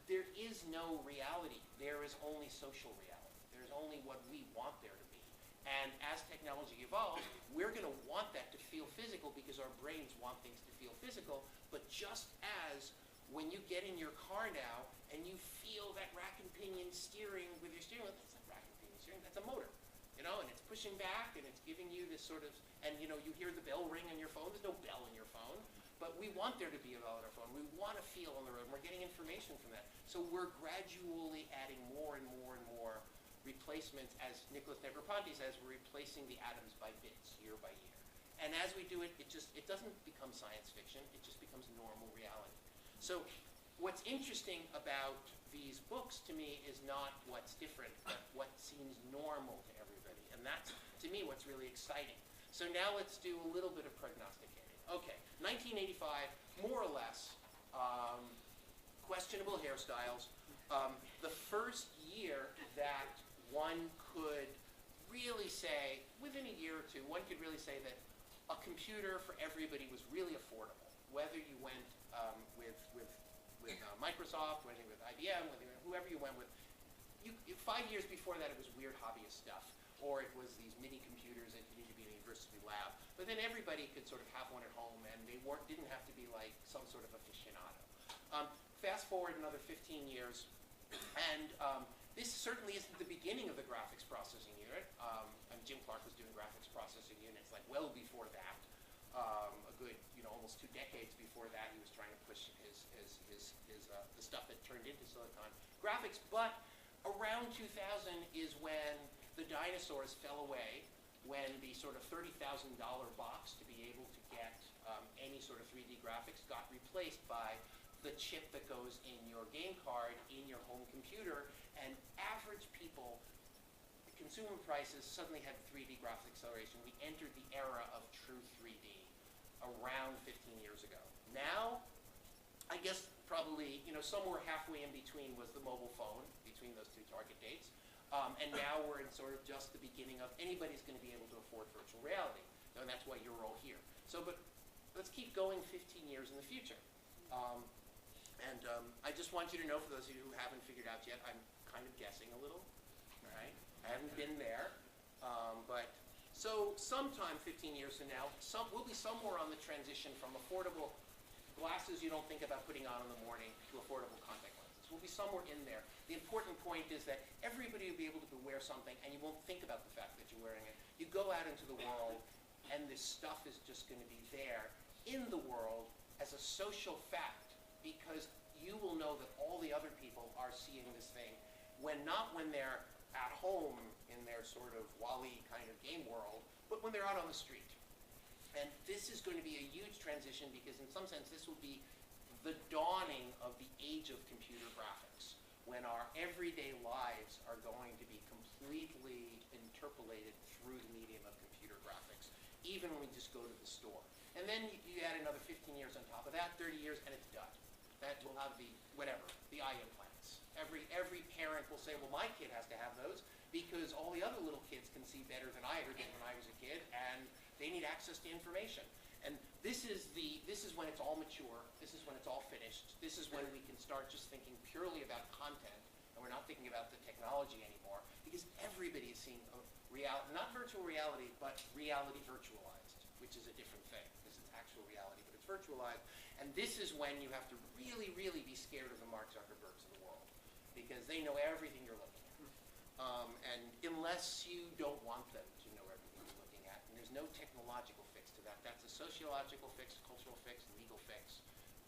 there is no reality. There is only social reality. There's only what we want there to be. And as technology evolves, we're going to want that to feel physical because our brains want things to feel physical. But just as when you get in your car now and you feel that rack and pinion steering with your steering wheel, that's not rack and pinion steering, that's a motor. You know, and it's pushing back and it's giving you this sort of, and you know, you hear the bell ring on your phone. There's no bell in your phone, but we want there to be a bell on our phone. We want to feel on the road, and we're getting information from that. So we're gradually adding more and more and more replacements, as Nicholas Negroponte says, we're replacing the atoms by bits, year by year. And as we do it, it doesn't become science fiction, it just becomes normal reality. So what's interesting about these books to me is not what's different, but what seems normal to everybody. And that's, to me, what's really exciting. So now let's do a little bit of prognosticating. Okay, 1985, more or less, questionable hairstyles. The first year that one could really say, within a year or two, one could really say that a computer for everybody was really affordable. Whether you went with Microsoft, whether you went with IBM, whoever you went with. 5 years before that, it was weird hobbyist stuff, or it was these mini computers that you need to be in a university lab. But then everybody could sort of have one at home, and they didn't have to be like some sort of aficionado. Fast forward another 15 years, and this certainly isn't the beginning of the graphics processing unit. Jim Clark was doing graphics processing units like well before that. A good, almost 2 decades before that, he was trying to push the stuff that turned into silicon graphics. But around 2000 is when the dinosaurs fell away, when the sort of $30,000 box to be able to get any sort of 3D graphics got replaced by the chip that goes in your game card in your home computer, and average people, the consumer prices suddenly had 3D graphics acceleration. We entered the era of true 3D around 15 years ago. Now, I guess probably, somewhere halfway in between was the mobile phone, between those 2 target dates. And now we're in sort of just the beginning of anybody's going to be able to afford virtual reality. And that's why you're all here. So, but let's keep going 15 years in the future. I just want you to know, for those of you who haven't figured out yet, I'm kind of guessing a little, all right? I haven't been there, so sometime 15 years from now, we'll be somewhere on the transition from affordable glasses you don't think about putting on in the morning to affordable contact lenses. We'll be somewhere in there. The important point is that everybody will be able to wear something, and you won't think about the fact that you're wearing it. You go out into the world, and this stuff is just going to be there in the world as a social fact, because you will know that all the other people are seeing this thing, not when they're at home in their sort of Wall-E kind of game world, but when they're out on the street. And this is going to be a huge transition because in some sense this will be the dawning of the age of computer graphics, when our everyday lives are going to be completely interpolated through the medium of computer graphics, even when we just go to the store. And then you add another 15 years on top of that, 30 years, and it's done. That will have the, whatever, the eye implants. Every parent will say, well, my kid has to have those because all the other little kids can see better than I ever did when I was a kid, and they need access to information. And this is when it's all mature. This is when it's all finished. This is when we can start just thinking purely about content, and we're not thinking about the technology anymore, because everybody is seeing not virtual reality, but reality virtualized, which is a different thing. This is actual reality, but it's virtualized. And this is when you have to really, really be scared of the Mark Zuckerbergs of the world, because they know everything you're looking at. And unless you don't want them to know everything you're looking at, and there's no technological fix to that. That's a sociological fix, cultural fix, legal fix,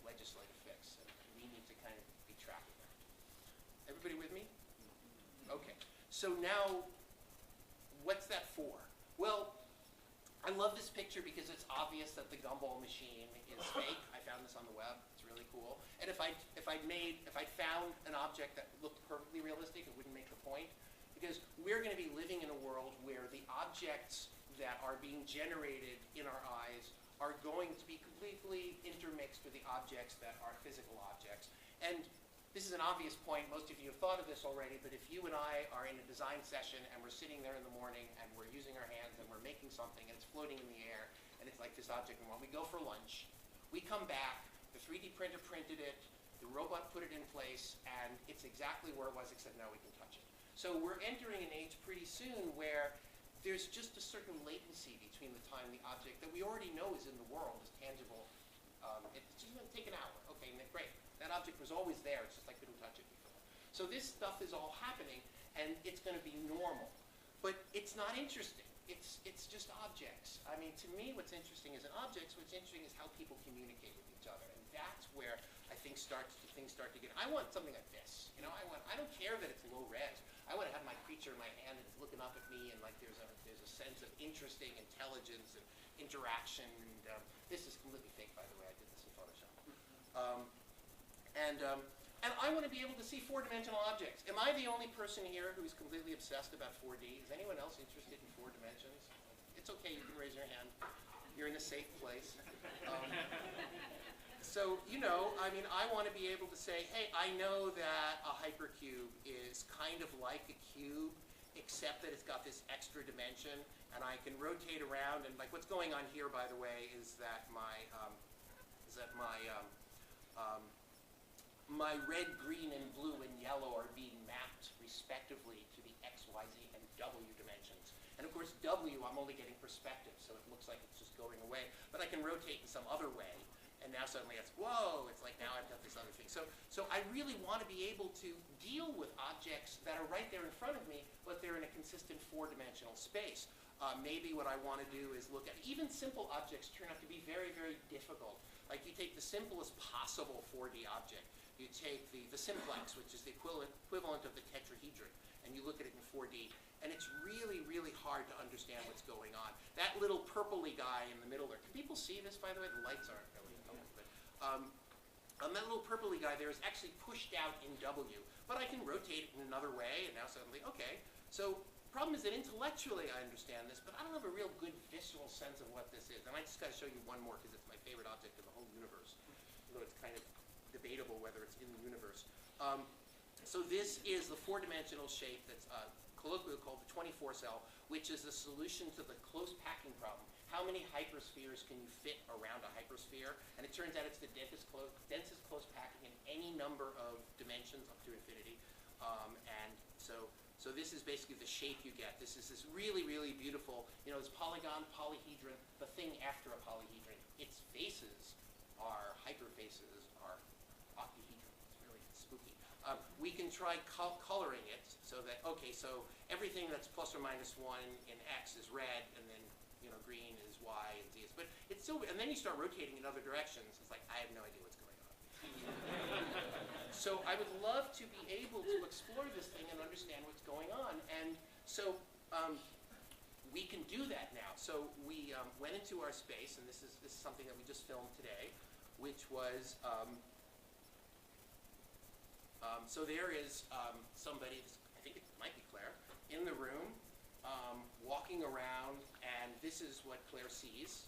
legislative fix. And we need to kind of be tracking that. Everybody with me? Okay. So now, what's that for? Well, I love this picture because it's obvious that the gumball machine is fake. I found this on the web. It's really cool. And if I found an object that looked perfectly realistic, it wouldn't make the point. Because we're going to be living in a world where the objects that are being generated in our eyes are going to be completely intermixed with the objects that are physical objects. And this is an obvious point. Most of you have thought of this already, but if you and I are in a design session and we're sitting there in the morning and we're using our hands and we're making something and it's floating in the air and it's like this object, and when we go for lunch, we come back, the 3D printer printed it, the robot put it in place, and it's exactly where it was, except now we can touch it. So we're entering an age pretty soon where there's just a certain latency between the time the object that we already know is in the world is tangible. It's just going to take an hour. Okay, great. That object was always there. It's just I couldn't touch it before. So this stuff is all happening, and it's going to be normal. But it's not interesting. It's just objects. I mean, to me, what's interesting isn't objects. What's interesting is how people communicate with each other, and that's where I think things start to get. I want something like this. You know, I don't care that it's low res. I want to have my creature in my hand and it's looking up at me, and like there's a sense of interesting intelligence and interaction. And this is completely fake, by the way. I did this in Photoshop. And I want to be able to see four-dimensional objects. Am I the only person here who's completely obsessed about 4D? Is anyone else interested in 4 dimensions? It's okay, you can raise your hand. You're in a safe place. So, you know, I mean, I want to be able to say, hey, I know that a hypercube is kind of like a cube, except that it's got this extra dimension, and I can rotate around. And like, what's going on here, by the way, is that my red, green, and blue, and yellow are being mapped respectively to the X, Y, Z, and W dimensions. And of course, W, I'm only getting perspective, so it looks like it's just going away. But I can rotate in some other way. And now suddenly it's, whoa, it's like now I've got this other thing. So I really want to be able to deal with objects that are right there in front of me, but they're in a consistent 4-dimensional space. Maybe what I want to do is look at, even simple objects turn out to be very, very difficult. Like you take the simplest possible 4D object. You take the simplex, which is the equivalent of the tetrahedron, and you look at it in 4D, and it's really, really hard to understand what's going on. That little purpley guy in the middle there, can people see this, by the way? The lights aren't really coming, but that little purpley guy there is actually pushed out in W, but I can rotate it in another way, and now suddenly, okay. So problem is that intellectually I understand this, but I don't have a real good visceral sense of what this is. And I just got to show you one more because it's my favorite object in the whole universe, although it's kind of debatable whether it's in the universe. So this is the 4-dimensional shape that's colloquially called the 24 cell, which is the solution to the close packing problem. How many hyperspheres can you fit around a hypersphere? And it turns out it's the densest close packing in any number of dimensions up to infinity. And so this is basically the shape you get. This is this really, really beautiful, you know, this polygon, polyhedron, the thing after a polyhedron. Its faces are, hyperfaces are octahedron. It's really spooky. We can try coloring it so that, okay, so everything that's plus or minus 1 in X is red, and then, you know, green is Y, and Z is, but it's still, and then you start rotating in other directions. It's like, I have no idea what's going on. So I would love to be able to explore this thing and understand what's going on. And so we can do that now. So we went into our space, and this is something that we just filmed today, which was, so there is somebody, I think it might be Claire, in the room, walking around, and this is what Claire sees,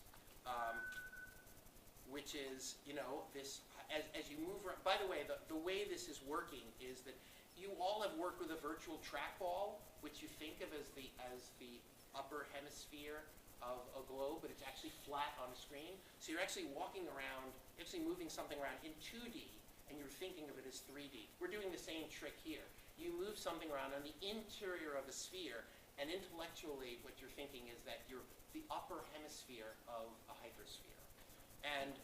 which is, you know, this, as you move around. By the way, the way this is working is that you all have worked with a virtual trackball, which you think of as the upper hemisphere of a globe, but it's actually flat on a screen. So you're actually walking around, actually moving something around in 2D, and you're thinking of it as 3D. We're doing the same trick here. You move something around on the interior of a sphere, and intellectually what you're thinking is that you're the upper hemisphere of a hypersphere. And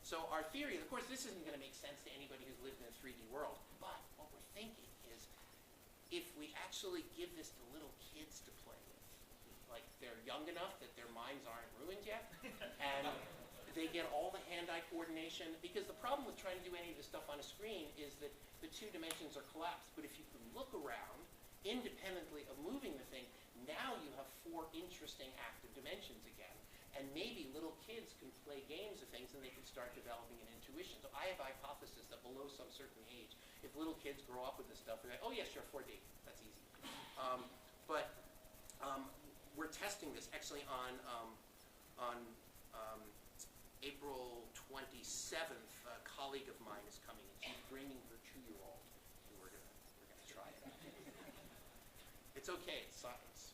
so our theory, of course, this isn't going to make sense to anybody who's lived in a 3D world, but what we're thinking is if we actually give this to little kids to play with, like they're young enough that their minds aren't ruined yet, and they get all the hand-eye coordination, because the problem with trying to do any of this stuff on a screen is that the 2 dimensions are collapsed, but if you can look around independently of moving the thing, now you have 4 interesting active dimensions again. And maybe little kids can play games of things and they can start developing an intuition. So I have a hypothesis that below some certain age, if little kids grow up with this stuff, they're like, oh yeah, sure, 4D, that's easy. But we're testing this actually on April 27th. A colleague of mine is coming and she's bringing her 2-year-old. it's okay, it's science.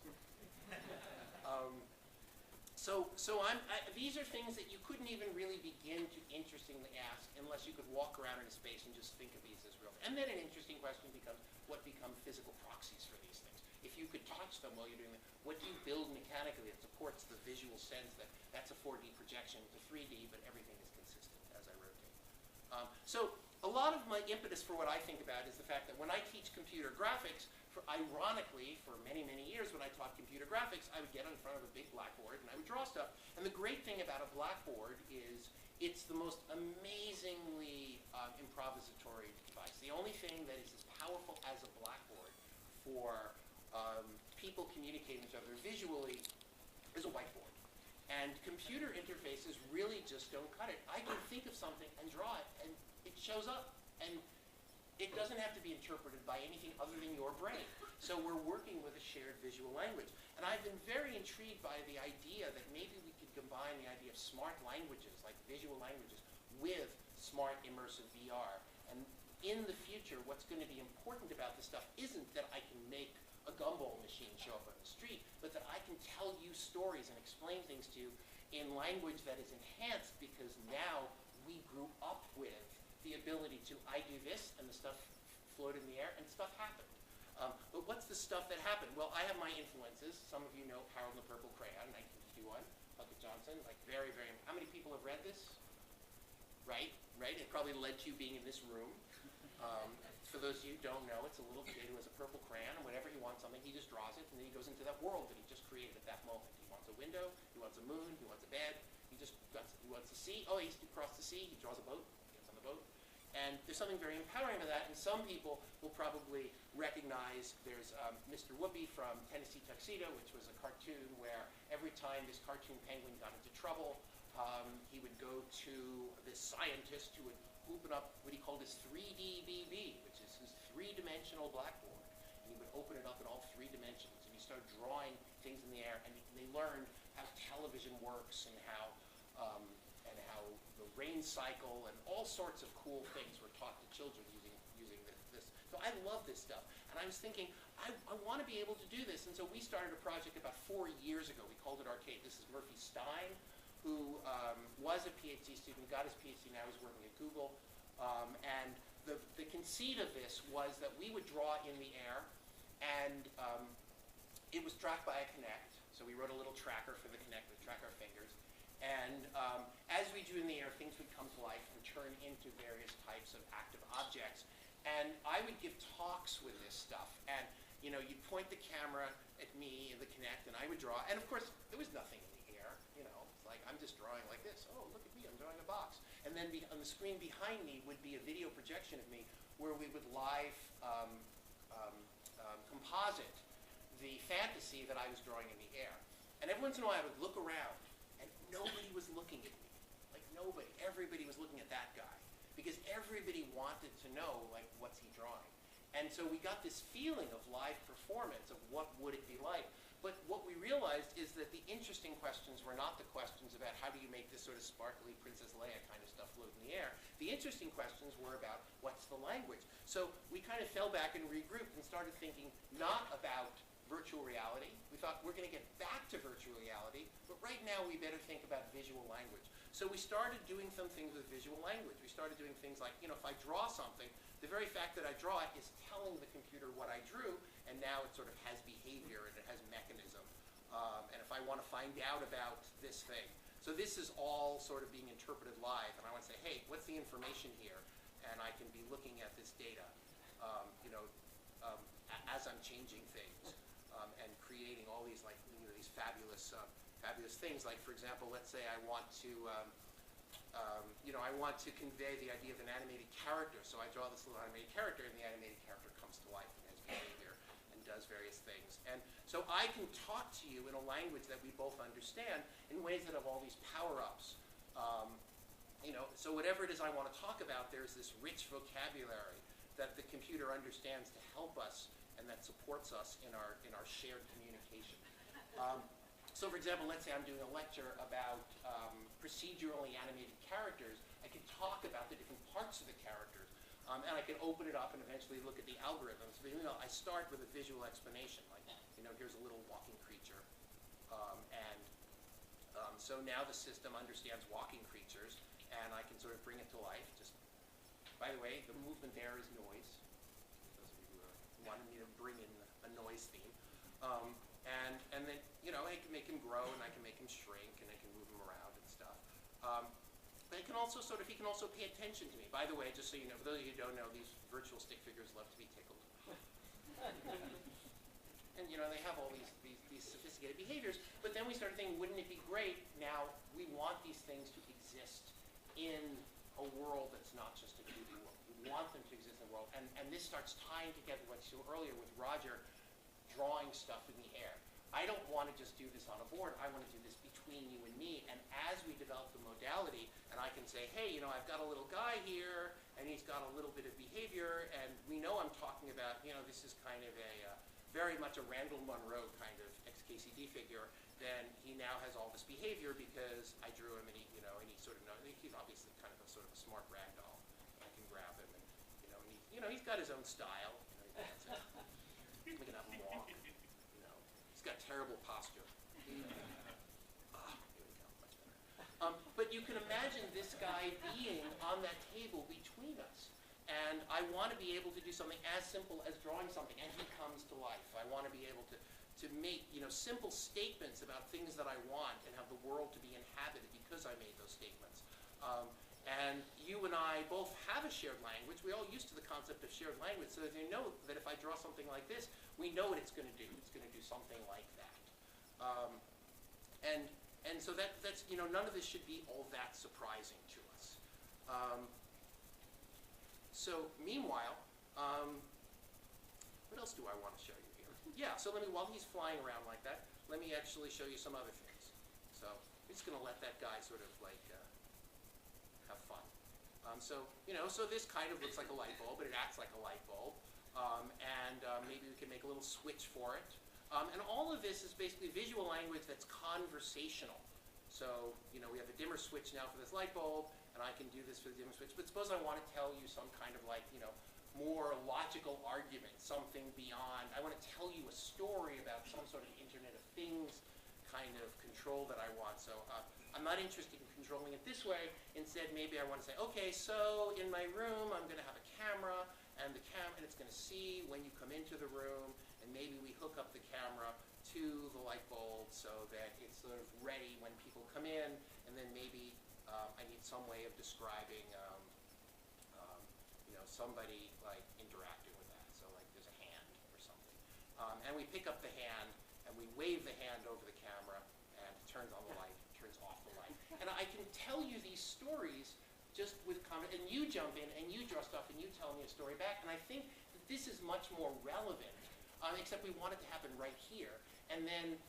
These are things that you couldn't even really begin to interestingly ask unless you could walk around in a space and just think of these as real. And then an interesting question becomes, what become physical proxies for these things? If you could touch them while you're doing that, what do you build mechanically that supports the visual sense that that's a 4D projection to 3D, but everything is consistent as I rotate? So a lot of my impetus for what I think about is the fact that when I teach computer graphics, ironically, for many, many years when I taught computer graphics, I would get in front of a big blackboard and I would draw stuff. And the great thing about a blackboard is it's the most amazingly improvisatory device. The only thing that is as powerful as a blackboard for people communicating with each other visually is a whiteboard. And computer interfaces really just don't cut it. I can think of something and draw it, and it shows up. And it doesn't have to be interpreted by anything other than your brain. So we're working with a shared visual language. And I've been very intrigued by the idea that maybe we could combine the idea of smart languages, like visual languages, with smart immersive VR. And in the future, what's going to be important about this stuff isn't that I can make a gumball machine show up on the street, but that I can tell you stories and explain things to you in language that is enhanced because now we grew up with the ability to, I do this, and the stuff floated in the air, and stuff happened. But what's the stuff that happened? Well, I have my influences. Some of you know Harold and the Purple Crayon, 1951, Puckett Johnson, like very, very, how many people have read this? Right? It probably led to you being in this room. For those of you who don't know, it's a little kid who has a purple crayon, and whenever he wants something, he just draws it, and then he goes into that world that he just created at that moment. He wants a window, he wants a moon, he wants a bed, he wants a sea. Oh, he has to cross the sea, he draws a boat, he gets on the boat. And there's something very empowering about that, and some people will probably recognize there's Mr. Whoopi from Tennessee Tuxedo, which was a cartoon where every time this cartoon penguin got into trouble, he would go to this scientist who would open up what he called his 3D BB, which is his three-dimensional blackboard. And he would open it up in all 3 dimensions, and he started drawing things in the air, and they learned how television works and how the rain cycle and all sorts of cool things were taught to children using this. So I love this stuff. And I was thinking, I want to be able to do this. And so we started a project about 4 years ago. We called it Arcade. This is Murphy Stein, who was a PhD student, got his PhD, now he's working at Google. And the conceit of this was that we would draw in the air, and it was tracked by a Kinect. So we wrote a little tracker for the Kinect to track our fingers. And as we drew in the air, things would come to life and turn into various types of active objects. And I would give talks with this stuff. And you'd point the camera at me in the Kinect, and I would draw. And of course, there was nothing in the air. It's like I'm just drawing like this. Oh, look at me, I'm drawing a box. And then on the screen behind me would be a video projection of me where we would live composite the fantasy that I was drawing in the air. And every once in a while, I would look around, and nobody was looking at me. Like, nobody. Everybody was looking at that guy. Because everybody wanted to know, like, what's he drawing? And so we got this feeling of live performance, of what would it be like. But what we realized is that the interesting questions were not the questions about how do you make this sort of sparkly Princess Leia kind of stuff float in the air. The interesting questions were about what's the language. So we kind of fell back and regrouped and started thinking not about virtual reality. We thought we're going to get back to virtual reality, but right now we better think about visual language. So we started doing some things with visual language. We started doing things like, if I draw something, the very fact that I draw it is telling the computer what I drew, and now it sort of has behavior and it has mechanism. And if I want to find out about this thing. So this is all sort of being interpreted live, and I want to say, hey, what's the information here? And I can be looking at this data, as I'm changing things, and creating all these these fabulous things. Like, for example, let's say I want to I want to convey the idea of an animated character. So I draw this little animated character, and the animated character comes to life and has behavior and does various things. And so I can talk to you in a language that we both understand in ways that have all these power-ups. So whatever it is I want to talk about, there's this rich vocabulary that the computer understands to help us and that supports us in our shared communication. So for example, let's say I'm doing a lecture about procedurally animated characters. I can talk about the different parts of the characters, And I can open it up and eventually look at the algorithms. But, I start with a visual explanation, like, here's a little walking creature. So now the system understands walking creatures, and I can sort of bring it to life. Just, by the way, the movement there is noise. Those of you who wanted me to bring in a noise theme. And then, I can make him grow, and I can make him shrink, and I can move him around and stuff. But it can also he can also pay attention to me. By the way, just so you know, for those of you who don't know, these virtual stick figures love to be tickled. And, they have all these sophisticated behaviors. But then we started thinking, wouldn't it be great? Now, we want these things to exist in a world that's not just a 2D world. We want them to exist in a world. And this starts tying together what you saw earlier with Roger drawing stuff in the air. I don't want to just do this on a board. I want to do this between you and me. And as we develop the modality, and I can say, hey, I've got a little guy here, and he's got a little bit of behavior, and we know I'm talking about, this is kind of a very much a Randall Munroe kind of XKCD figure, then he now has all this behavior because I drew him, and he sort of knows. He's obviously kind of a sort of a smart rag doll. I can grab him, and he's got his own style. We can have him walk. He's got terrible posture. Here we go, much better. But you can imagine this guy being on that table between us. And I want to be able to do something as simple as drawing something, and he comes to life. I want to be able to make simple statements about things that I want and have the world to be inhabited because I made those statements. And you and I both have a shared language. We're all used to the concept of shared language, so that you know that if I draw something like this, we know what it's going to do. It's going to do something like that. And so that's none of this should be all that surprising to us. So meanwhile, what else do I want to show you here? Yeah, so while he's flying around like that, let me actually show you some other things. So I'm just going to let that guy sort of like have fun. So this kind of looks like a light bulb, but it acts like a light bulb. Maybe we can make a little switch for it. And all of this is basically visual language that's conversational. So, we have a dimmer switch now for this light bulb, and I can do this for the dimmer switch. But suppose I want to tell you some kind of like, more logical argument, something beyond. I want to tell you a story about some sort of Internet of Things kind of control that I want. So I'm not interested in controlling it this way. Instead, maybe I want to say, okay, so in my room, I'm going to have a camera, and it's going to see when you come into the room, and maybe we hook up the camera to the light bulb so that it's sort of ready when people come in, and then maybe I need some way of describing somebody like interacting with that. So like there's a hand or something. And we pick up the hand, and we wave the hand over the camera, and it turns on the light, turns off the light. And I can tell you these stories just with comment, and you jump in, and you draw stuff, and you tell me a story back. And I think that this is much more relevant, except we want it to happen right here. And then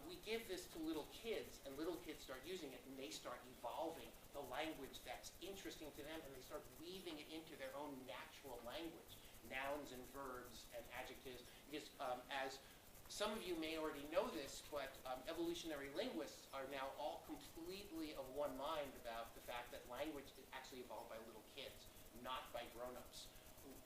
we give this to little kids, and little kids start using it, and they start evolving the language that's interesting to them, and they start weaving it into their own natural language, nouns and verbs and adjectives. Because as some of you may already know this, but evolutionary linguists are now all completely of one mind about the fact that language is actually evolved by little kids, not by grown-ups.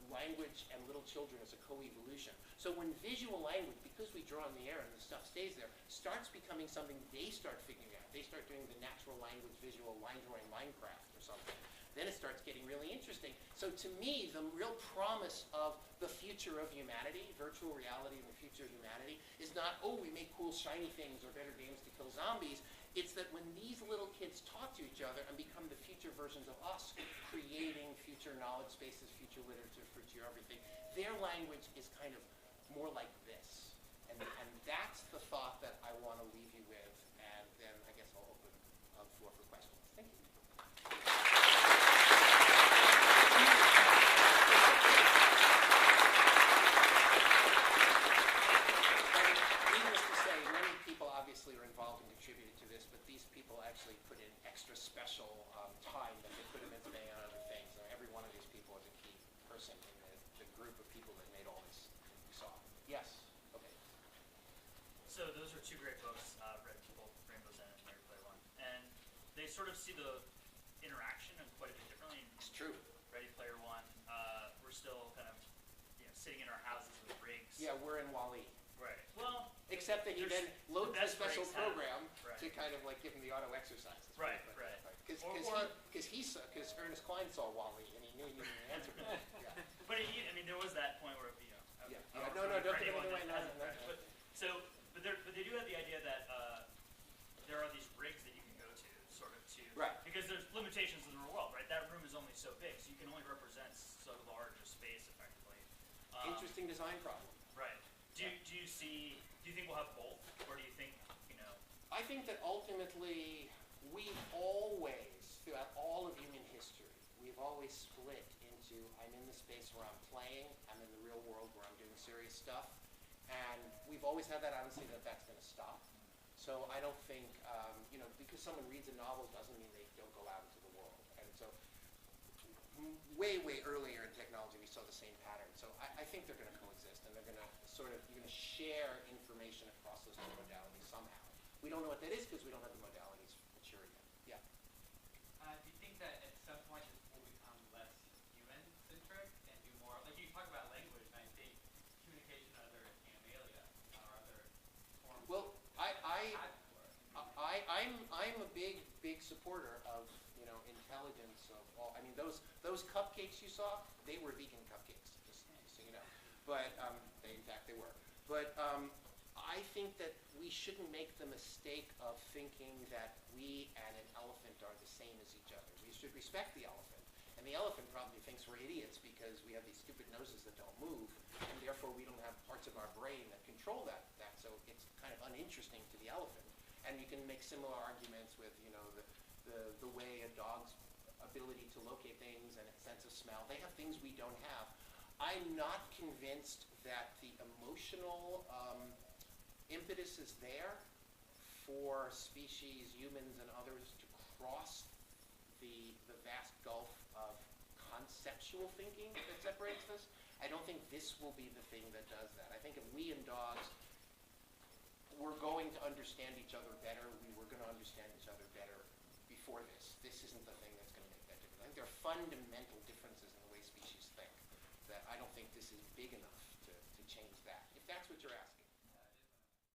Language and little children is a co-evolution. So when visual language, because we draw in the air and the stuff stays there, starts becoming something they start figuring out. They start doing the natural language visual line drawing Minecraft or something. Then it starts getting really interesting. So to me, the real promise of the future of humanity, virtual reality and the future of humanity, is not, oh, we make cool shiny things or better games to kill zombies. It's that when these little kids talk to each other and become the future versions of us, creating future knowledge spaces, future literature, future everything, their language is kind of more like this. And that's the thought that I want to leave you with. And then I guess I'll open the floor for questions. Thank you. Needless to say, many people obviously are involved and contributed to this, but these people actually put in extra special time that they put them into many other things. Every one of these people is a key person in the group of people that made all this you saw. Yes? Okay. So those are two great books, Red People, Rainbow's End, and Ready Player One. And they sort of see the interaction quite a bit differently. It's true. Ready Player One, still kind of, sitting in our houses with rigs. Yeah, we're in Wall-E. Right. Well, Except that he there's- then loads the a best special rigs have- program right. to kind of like give him the auto exercises. Right, right. Because Or- Ernest Klein saw Wall-E and he knew he needed an answer for that. Yeah. But I mean, there was that point where Yeah. I Yeah, don't no, know don't for give it anyone away, that no, hasn't no, read it. no. But they do have the idea that there are these rigs that you can go to, sort of to, Right. because there's limitations in the real world, right? That room is only so big, so you can only represent so large a space effectively. Interesting design problem. Right. Do you think we'll have both, or do you think, I think that ultimately we've always, throughout all of human history, we've always split into I'm in the space where I'm playing, I'm in the real world where I'm doing serious stuff, and we've always had that. I don't see that that's going to stop. So I don't think, because someone reads a novel doesn't mean they don't go out into the world. And so way, way earlier in technology we saw the same pattern. So I think they're going to coexist, and they're going to you're going to share information across those two modalities somehow. We don't know what that is because we don't have the modalities mature yet. Yeah. Do you think that at some point this will become less human-centric and do more, like you talk about language, and I think communication to other mammalia or other forms Well, had before. I'm a big supporter of intelligence of all. I mean those cupcakes you saw, they were vegan cupcakes, just so you know. But in fact they were. But I think that we shouldn't make the mistake of thinking that we and an elephant are the same as each other. We should respect the elephant. And the elephant probably thinks we're idiots because we have these stupid noses that don't move, and therefore we don't have parts of our brain that control that. So it's kind of uninteresting to the elephant. And you can make similar arguments with, the way a dog's ability to locate things and its sense of smell. They have things we don't have. I'm not convinced that the emotional impetus is there for species, humans and others, to cross the vast gulf of conceptual thinking that separates us. I don't think this will be the thing that does that. I think if we and dogs were going to understand each other better, we were going to understand each other better before this. This isn't the thing that's going to make that difference. I think there are fundamental differences in the way species think that I don't think this is